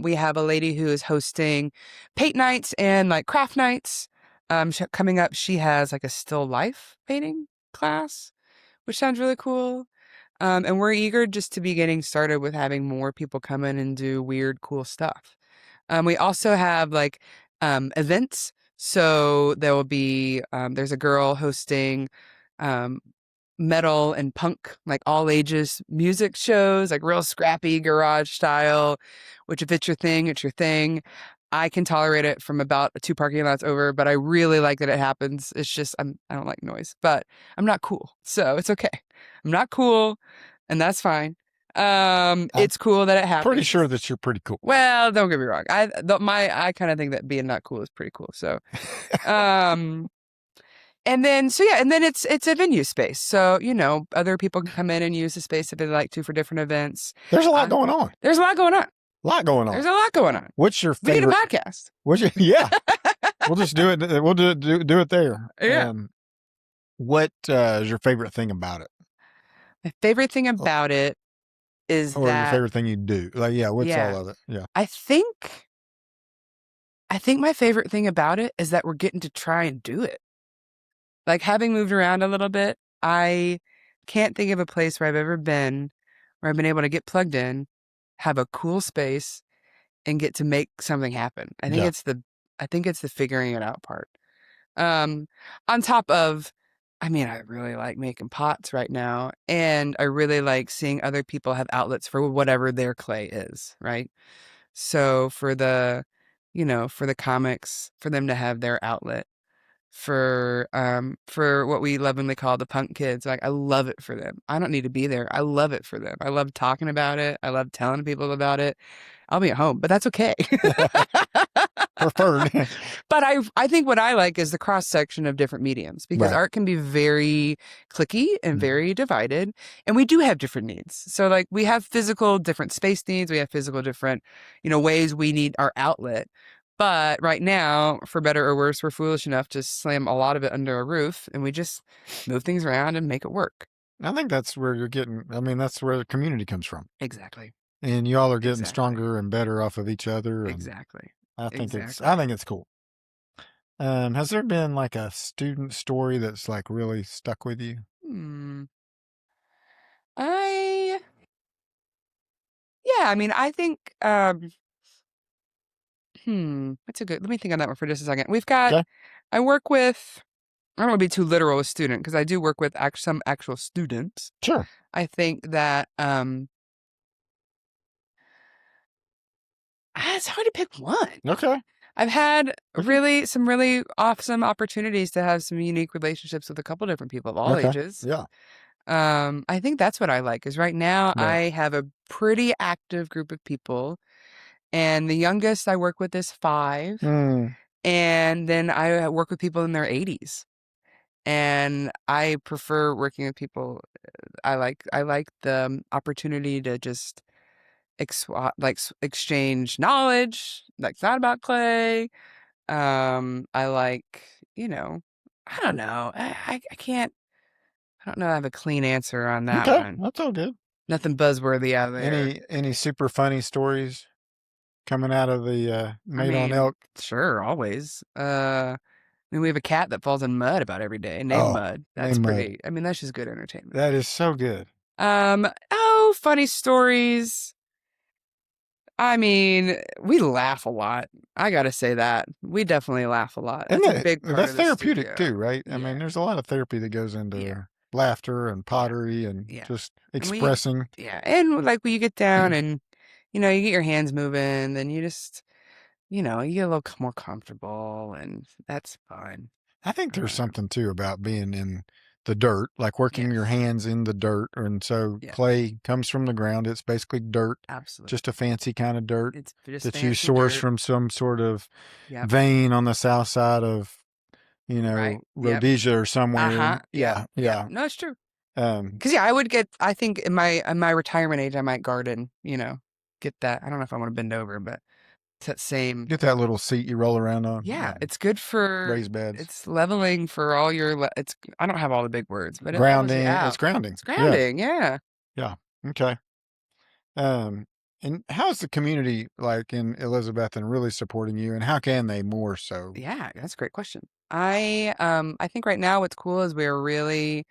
We have a lady who is hosting paint nights and like craft nights. Coming up, she has like a still life painting class, which sounds really cool. And we're eager just to be getting started with having more people come in and do weird, cool stuff. We also have like events. So there will be, there's a girl hosting metal and punk, like all ages music shows, like real scrappy garage style, which if it's your thing, it's your thing. I can tolerate it from about 2 parking lots over, but I really like that it happens. It's just, I don't like noise, but I'm not cool. So it's okay. I'm not cool, and that's fine. It's cool that it happens. Pretty sure that you're pretty cool. Well, don't get me wrong. I kind of think that being not cool is pretty cool. So, and then it's a venue space. So, other people can come in and use the space if they'd like to for different events. There's a lot going on. There's a lot going on. There's a lot going on. What's your favorite? We need a podcast. Yeah. We'll just do it. We'll do it there. Yeah. What is your favorite thing about it? My favorite thing about it is or your favorite thing you do. Like, what's all of it? Yeah. I think my favorite thing about it is that we're getting to try and do it. Like, having moved around a little bit, I can't think of a place where I've ever been where I've been able to get plugged in, have a cool space, and get to make something happen. I think it's the figuring it out part. On top of, I really like making pots right now, and I really like seeing other people have outlets for whatever their clay is, right? So for the comics, for them to have their outlet, for what we lovingly call the punk kids, like I love it for them. I don't need to be there. I love it for them. I love talking about it. I love telling people about it. I'll be at home, but that's okay. Preferred. But I think what I like is the cross section of different mediums, because art can be very cliquey and very divided, and we do have different needs. So like we have physical different space needs, we have physical different ways we need our outlet. But right now, for better or worse, we're foolish enough to slam a lot of it under a roof, and we just move things around and make it work. I think that's where you're getting. That's where the community comes from. Exactly. And you all are getting stronger and better off of each other. Exactly. I think it's cool. Has there been like a student story that's like really stuck with you? I think that's a good. Let me think on that one for just a second. We've got. I work with. I don't want to be too literal with student, because I do work with some actual students. Sure. I think that It's hard to pick one. Okay. I've had some really awesome opportunities to have some unique relationships with a couple different people of all Okay. ages. Yeah. I think that's what I like is right now Right. I have a pretty active group of people, and the youngest I work with is 5, Mm. and then I work with people in their 80s. And I prefer working with people. I like the opportunity to just exchange knowledge, like thought about clay. I like, I don't know. I can't. I don't know. I have a clean answer on that Okay. one. That's all good. Nothing buzzworthy out there. Any super funny stories coming out of the I Made on mean, Elk? sure, always. I mean, we have a cat that falls in mud about every day, named Oh, Mud. That's name Mud. pretty. I mean, that's just good entertainment. That is so good. Oh, funny stories. I mean, we laugh a lot. I gotta say that. We definitely laugh a lot. And That's a big part that's of the therapeutic studio. too, right? I mean, Yeah. there's a lot of therapy that goes Yeah. into laughter and Yeah. pottery and Yeah. just And expressing. and like when you get down and you get your hands moving, then you just you get a little more comfortable, and that's fun. I think there's Um, something too about being in the dirt, like working your yes. hands in the dirt. And so Yeah. clay comes from the ground. It's basically dirt, Absolutely. just a fancy kind of dirt It's just that you fancy source dirt. from some sort of Yep. vein on the south side of, Right. Yep. Rhodesia or somewhere. Yeah. Yeah. No, it's true. Um, Because I think in my retirement age, I might garden. Get that. I don't know if I want to bend over, but it's that same. get that little seat you roll around on. Yeah, it's good for Raised beds. it's leveling for all your. It's I don't have all the big words, but it levels you Grounding. out. It's grounding. It's grounding. Yeah. Yeah. Okay. Um, and how's the community like in Elizabethton really supporting you, and how can they more so? Yeah, that's a great question. I think right now what's cool is we're really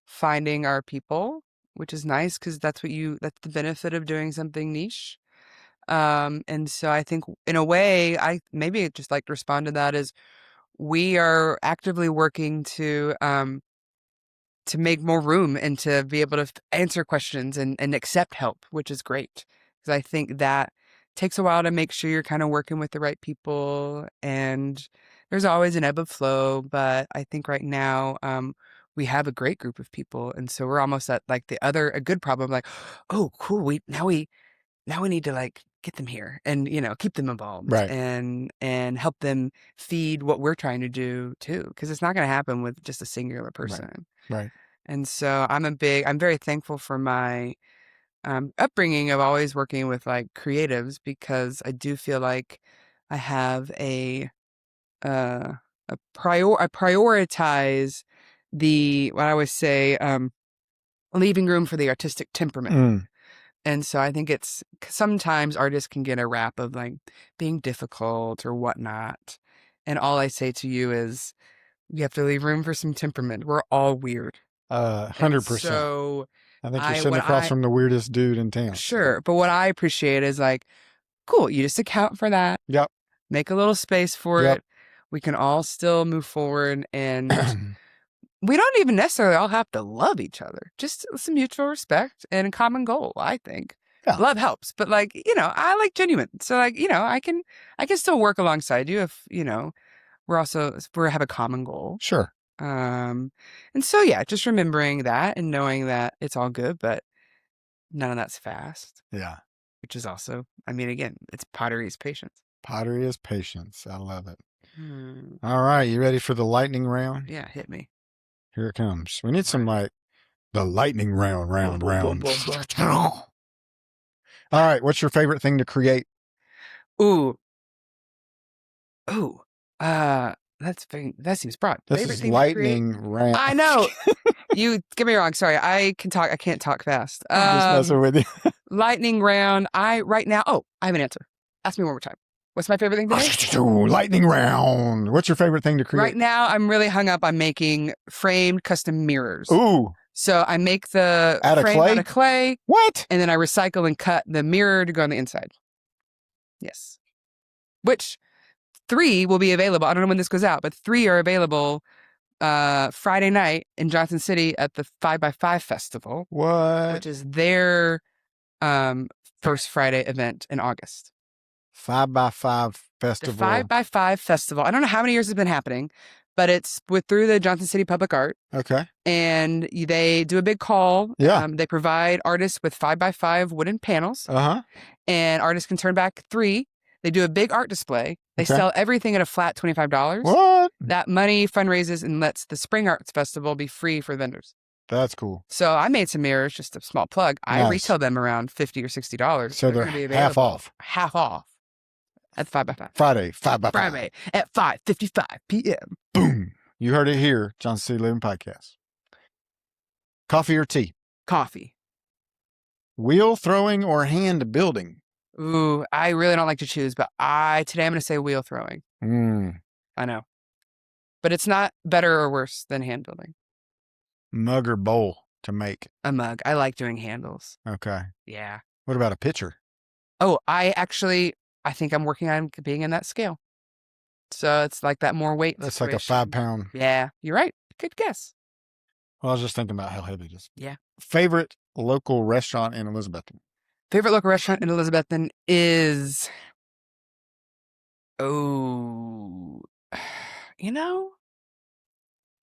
finding our people, which is nice because that's the benefit of doing something niche. And so I think in a way, I maybe just like to respond to that is we are actively working to make more room and to be able to answer questions and accept help, which is great. Because I think that takes a while to make sure you're kind of working with the right people, and there's always an ebb and flow. But I think right now, we have a great group of people, and so we're almost at like a good problem, like, oh, cool, we need to like get them here and keep them involved Right. and help them feed what we're trying to do too, because it's not going to happen with just a singular person. Right. And so I'm very thankful for my upbringing of always working with like creatives, because I do feel like I have I prioritize what I always say, leaving room for the artistic temperament. Mm. And so I think sometimes artists can get a rap of like being difficult or whatnot. And all I say to you is you have to leave room for some temperament. We're all weird. 100%. So I think you're sitting across from the weirdest dude in town. sure. But what I appreciate is like, cool, you just account for that. Yep. Make a little space for Yep. it. We can all still move forward, and we don't even necessarily all have to love each other. Just some mutual respect and a common goal, I think. Yeah. Love helps, but like, I like genuine. So like, I can still work alongside you if, we have a common goal. Sure. And so yeah, just remembering that and knowing that it's all good, but none of that's fast. Yeah. Which is also, I mean, again, it's pottery's patience. Pottery is patience. I love it. All right. You ready for the lightning round? Yeah, hit me. Here it comes. We need some like the lightning round. All right. What's your favorite thing to create? Ooh. That seems broad. This Favorite is thing lightning round. I know. You get me wrong. Sorry. I can't talk fast. I'm just messing with you. Lightning round. I have an answer. Ask me one more time. What's my favorite thing to do? Lightning round. What's your favorite thing to create? Right now, I'm really hung up on making framed custom mirrors. Ooh. So I make the frame out of clay. What? And then I recycle and cut the mirror to go on the inside. Yes. Which 3 will be available. I don't know when this goes out, but 3 are available Friday night in Johnson City at the 5x5 Festival. What? Which is their first Friday event in August. 5x5 The festival. 5x5 festival. I don't know how many years it's been happening, but it's through the Johnson City Public Art. Okay. And they do a big call. Yeah. They provide artists with 5x5 wooden panels, and artists can turn back 3. They do a big art display. They sell everything at a flat $25. What? That money fundraises and lets the Spring Arts Festival be free for vendors. That's cool. So I made some mirrors, just a small plug. I Nice. retail them around $50 or $60. So they're gonna be half off. Half off at 5x5. Friday, 5x5. Friday at 5:55 p.m. Boom. You heard it here, Johnson City Living Podcast. Coffee or tea? Coffee. Wheel throwing or hand building? Ooh, I really don't like to choose, but today I'm going to say wheel throwing. I know. But it's not better or worse than hand building. Mug or bowl to make? A mug. I like doing handles. Okay. Yeah. What about a pitcher? Oh, I think I'm working on being in that scale. So it's like that more weight. That's situation. like a 5-pound. Yeah, you're right. Good guess. Well, I was just thinking about how heavy it is. Yeah. Favorite local restaurant in Elizabethton? Favorite local restaurant in Elizabethton is,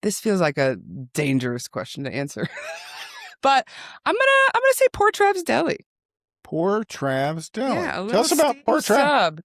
this feels like a dangerous question to answer, but I'm gonna say Poor Trav's Deli. Poor Trav's Deli. Yeah, Tell us about Poor Trav. Sub.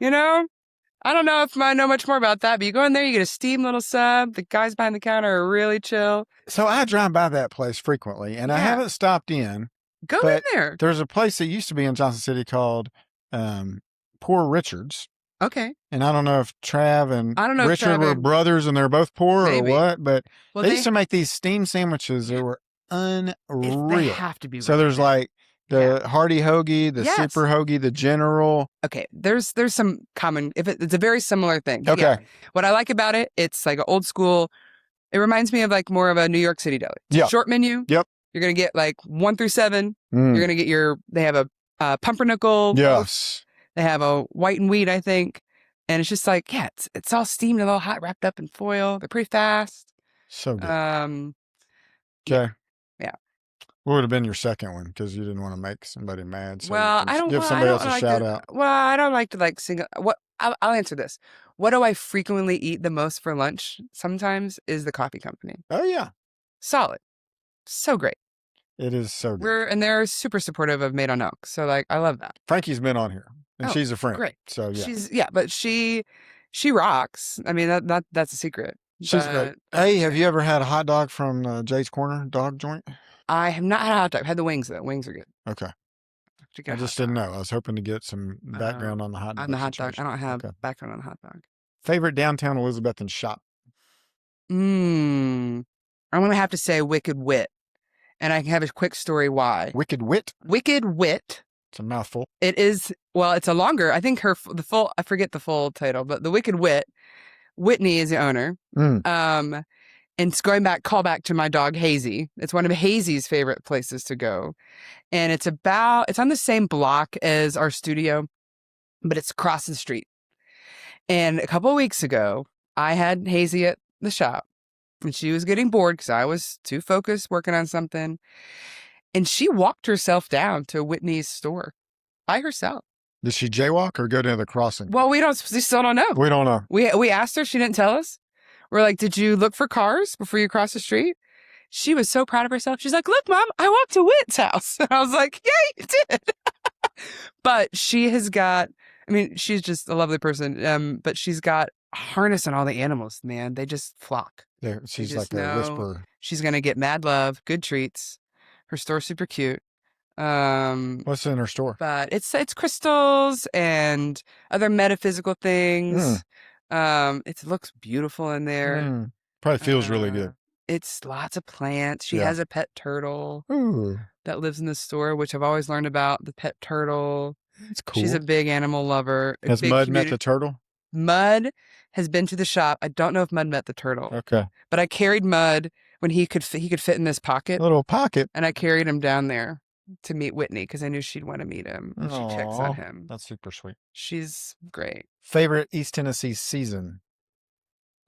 I don't know if I know much more about that, but you go in there, you get a steamed little sub. The guys behind the counter are really chill. So I drive by that place frequently, and I haven't stopped in. Go in there. There's a place that used to be in Johnson City called Poor Richard's. Okay. And I don't know if Trav and Richard were brothers and they're both poor or what, but they used to make these steamed sandwiches that were unreal. They have to be. So there's like the Hearty Hoagie, the Super Hoagie, the General. Okay, there's some common. It's a very similar thing. Okay. Yeah. What I like about it, it's like an old school. It reminds me of like more of a New York City deli. Yeah. Short menu. Yep. You're gonna get like 1 through 7. You're gonna get they have a pumpernickel. Yes. They have a white and wheat, I think. And it's just like, it's all steamed and all hot, wrapped up in foil. They're pretty fast. So good. Okay. Yeah. What would have been your second one? Because you didn't want to make somebody mad. So well, I don't give somebody else a shout out. Well, I don't like to sing. I'll answer this. What do I frequently eat the most for lunch? Sometimes is the coffee company. Oh yeah. Solid. So great. It is so good. And they're super supportive of Made on Elk. So like, I love that. Frankie's been on here. And she's a friend. Great. So yeah. But she rocks. I mean, that's a secret. She's great. Hey, have you ever had a hot dog from Jay's Corner dog joint? I have not had a hot dog. I've had the wings though. Wings are good. Okay. I just didn't know. I was hoping to get some background on the hot dog. On the hot dog. I don't have background on the hot dog. Favorite downtown Elizabethton shop? I'm going to have to say Wicked Wit. And I can have a quick story why. Wicked Wit? Wicked Wit. It's a mouthful. It is, it's a longer, I think I forget the full title, but the Wicked Wit, Whitney is the owner. And it's call back to my dog Hazy. It's one of Hazy's favorite places to go. And it's on the same block as our studio, but it's across the street. And a couple of weeks ago, I had Hazy at the shop and she was getting bored because I was too focused working on something. And she walked herself down to Whitney's store by herself. Did she jaywalk or go down the crossing? Well, we still don't know. We don't know. We asked her. She didn't tell us. We're like, did you look for cars before you crossed the street? She was so proud of herself. She's like, look, Mom, I walked to Whit's house. And I was like, yeah, you did. But she has got, she's just a lovely person. But she's got a harness on all the animals, man. They just flock. She's like a whisperer. She's going to get mad love, good treats. Her store's super cute. What's in her store? But it's crystals and other metaphysical things. It looks beautiful in there. Probably feels really good. It's lots of plants. She has a pet turtle that lives in the store, which I've always learned about, the pet turtle. It's cool. She's a big animal lover. Has Mud met the turtle? Mud has been to the shop. I don't know if Mud met the turtle. Okay. But I carried Mud when he could fit in this pocket. Little pocket. And I carried him down there to meet Whitney because I knew she'd want to meet him. And she checks on him. That's super sweet. She's great. Favorite East Tennessee season?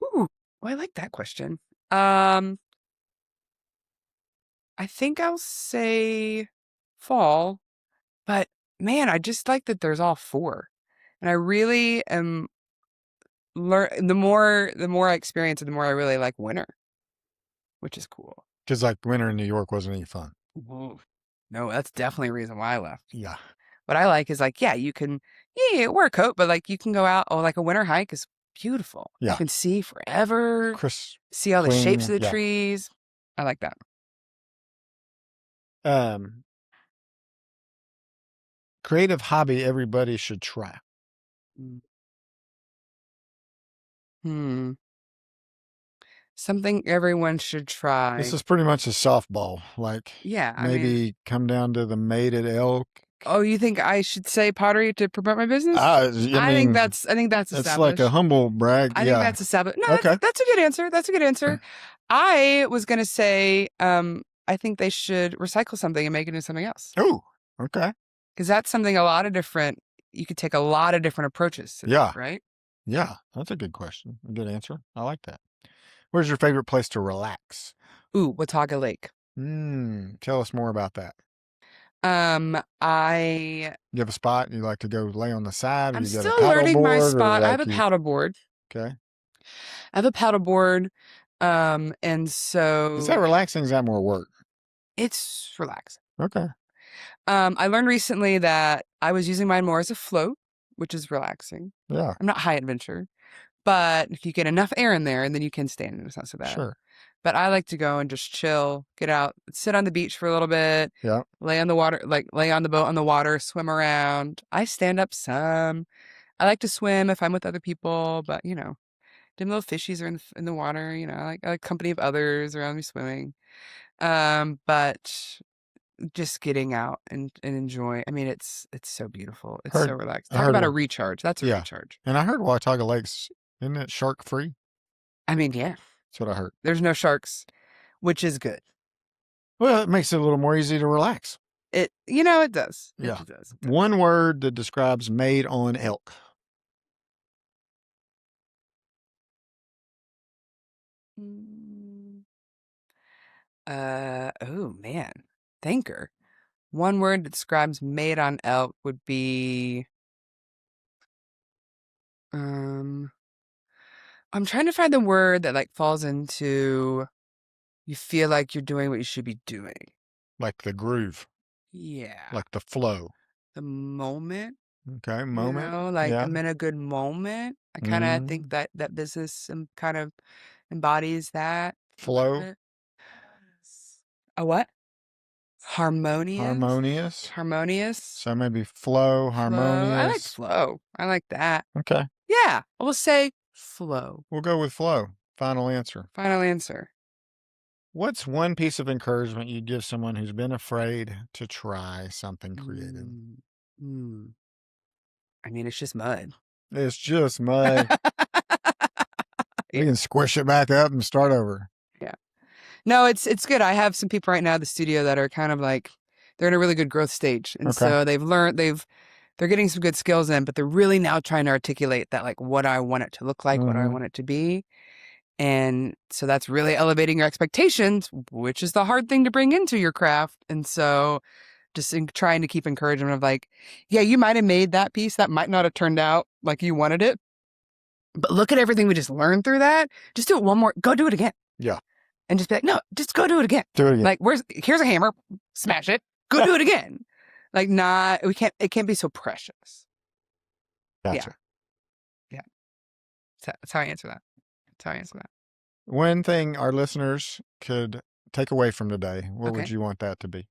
Ooh, I like that question. I think I'll say fall, but man, I just like that there's all 4. And I really am the more I experience it, the more I really like winter, which is cool. Because like winter in New York wasn't any fun. Ooh. No, that's definitely a reason why I left. Yeah. What I like is like, yeah, you can, yeah, wear a coat, but like you can go out. Oh, like a winter hike is beautiful. You Yeah. can see forever, Crisp, see all the shapes clean. of the Yeah. trees. I like that. Creative hobby everybody should try. Hmm. Something everyone should try. This is pretty much a softball. Like, Yeah, I maybe mean, come down to the Mated Elk. oh, you think I should say pottery to promote my business? I I mean, think that's it's like established. a humble brag. I think that's established. No, Okay. that's a good answer. That's a good answer. I was gonna say, I think they should recycle something and make it into something else. Oh, okay. Because that's something you could take a lot of different approaches to Yeah. that, right? Yeah, that's a good question. A good answer. I like that. Where's your favorite place to relax? Ooh, Watauga Lake. Tell us more about that. I You have a spot you like to go lay on the side? Or I'm you got a still paddle learning my board, or spot. I have like a paddle board. Okay. I have a paddle board. And Is so that relaxing? Is that more work? it's relaxing. Okay. I learned recently that I was using mine more as a float, which is relaxing. Yeah. I'm not high adventure, but if you get enough air in there, and then you can stand it, it's not so bad. Sure. But I like to go and just chill, get out, sit on the beach for a little bit, Yeah. lay on the water, like lay on the boat on the water, swim around. I stand up some. I like to swim if I'm with other people, but dim little fishies are in the water. I like company of others around me swimming. But just getting out and enjoy. I mean, it's so beautiful. It's so relaxed. Talk about a recharge. That's a recharge. And I heard Watauga Lake's, isn't it shark free? I mean, yeah. That's what I heard. There's no sharks, which is good. Well, it makes it a little more easy to relax. It does. Yeah. It does. One word that describes made on elk. Oh man. Thinker. One word that describes made on elk would be I'm trying to find the word that like falls into you feel like you're doing what you should be doing. Like the groove. Yeah. Like the flow. The moment. Okay, moment. Like yeah. I'm in a good moment. I kind of think that business kind of embodies that. Flow. A what? Harmonious. Harmonious. So maybe flow, harmonious. I like flow. I like that. Okay. Yeah. We'll say flow. We'll go with flow. Final answer. Final answer. What's one piece of encouragement you'd give someone who's been afraid to try something creative? I mean, it's just mud. It's just mud. You can squish it back up and start over. Yeah. No, it's good. I have some people right now at the studio that are kind of like, they're in a really good growth stage. And so they're getting some good skills in, but they're really now trying to articulate that, like what I want it to look like, what I want it to be. And so that's really elevating your expectations, which is the hard thing to bring into your craft. And so just trying to keep encouragement of like, yeah, you might have made that piece that might not have turned out like you wanted it. But look at everything we just learned through that. Just do it one more. Go do it again. Yeah. And just be like, no, just go do it again. Do it again. Like, here's a hammer. Smash it. Go do it again. Like, it can't be so precious. Gotcha. Yeah. That's how I answer that. One thing our listeners could take away from today, what would you want that to be?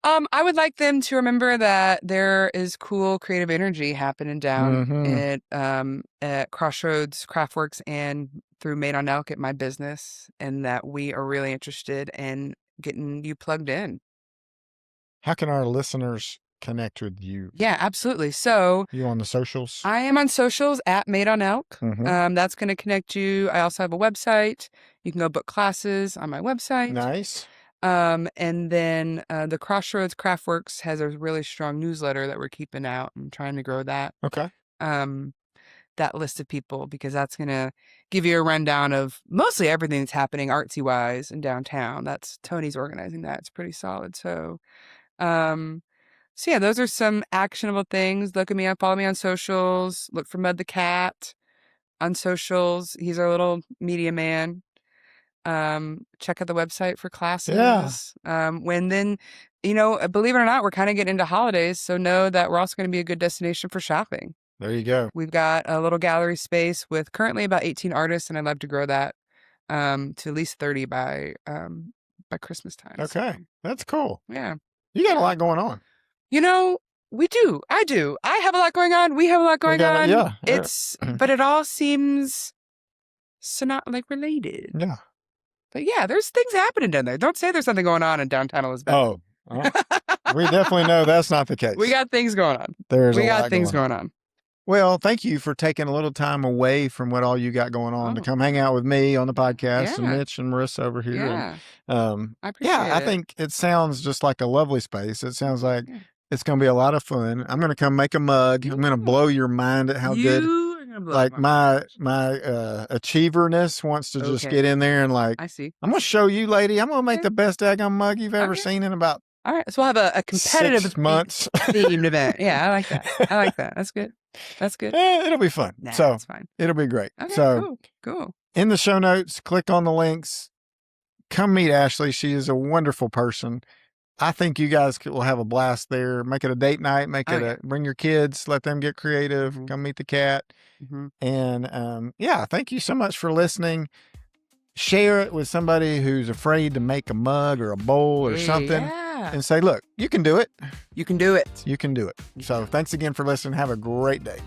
I would like them to remember that there is cool creative energy happening down at Crossroads Craftworks and through Made on Elk at my business, and that we are really interested in getting you plugged in. How can our listeners connect with you? Yeah, absolutely. So you on the socials? I am on socials at Made on Elk. That's going to connect you. I also have a website. You can go book classes on my website. Nice. And then the Crossroads Craftworks has a really strong newsletter that we're keeping out. I'm trying to grow that. Okay. That list of people, because that's going to give you a rundown of mostly everything that's happening artsy wise in downtown. That's Tony's organizing that. It's pretty solid. So So yeah, those are some actionable things. Follow me on socials. Look for Mud the Cat on socials. He's our little media man. Check out the website for classes. Believe it or not, we're kind of getting into holidays, so know that we're also going to be a good destination for shopping. There you go. We've got a little gallery space with currently about 18 artists, and I'd love to grow that to at least 30 by Christmas time. Okay, So, that's cool. yeah. You got a lot going on. We do. I do. I have a lot going on. We have a lot going on. Yeah. But it all seems so not like related. Yeah. But yeah, there's things happening down there. Don't say there's something going on in downtown Elizabeth. Oh, we definitely know that's not the case. We got things going on. We got things going on. Well, thank you for taking a little time away from what all you got going on to come hang out with me on the podcast and Mitch and Marissa over here. Yeah. And, I appreciate it. I think it sounds just like a lovely space. It sounds like it's going to be a lot of fun. I'm going to come make a mug. I'm going to blow your mind at how good. Like my achieverness wants to just get in there and I see. I'm going to show you, lady. I'm going to make the best daggone mug you've ever seen in about. All right. So we'll have a competitive 6 months themed event. Yeah, I like that. That's good. That's good. It'll be fun. Nah, so that's fine. It'll be great. Okay, so cool. In the show notes, click on the links. Come meet Ashlee. She is a wonderful person. I think you guys will have a blast there. Make it a date night. Bring your kids. Let them get creative. Mm-hmm. Come meet the cat. Mm-hmm. And thank you so much for listening. Share it with somebody who's afraid to make a mug or a bowl or something. Yeah. And say, look, you can do it. You can do it. You can do it. So thanks again for listening. Have a great day.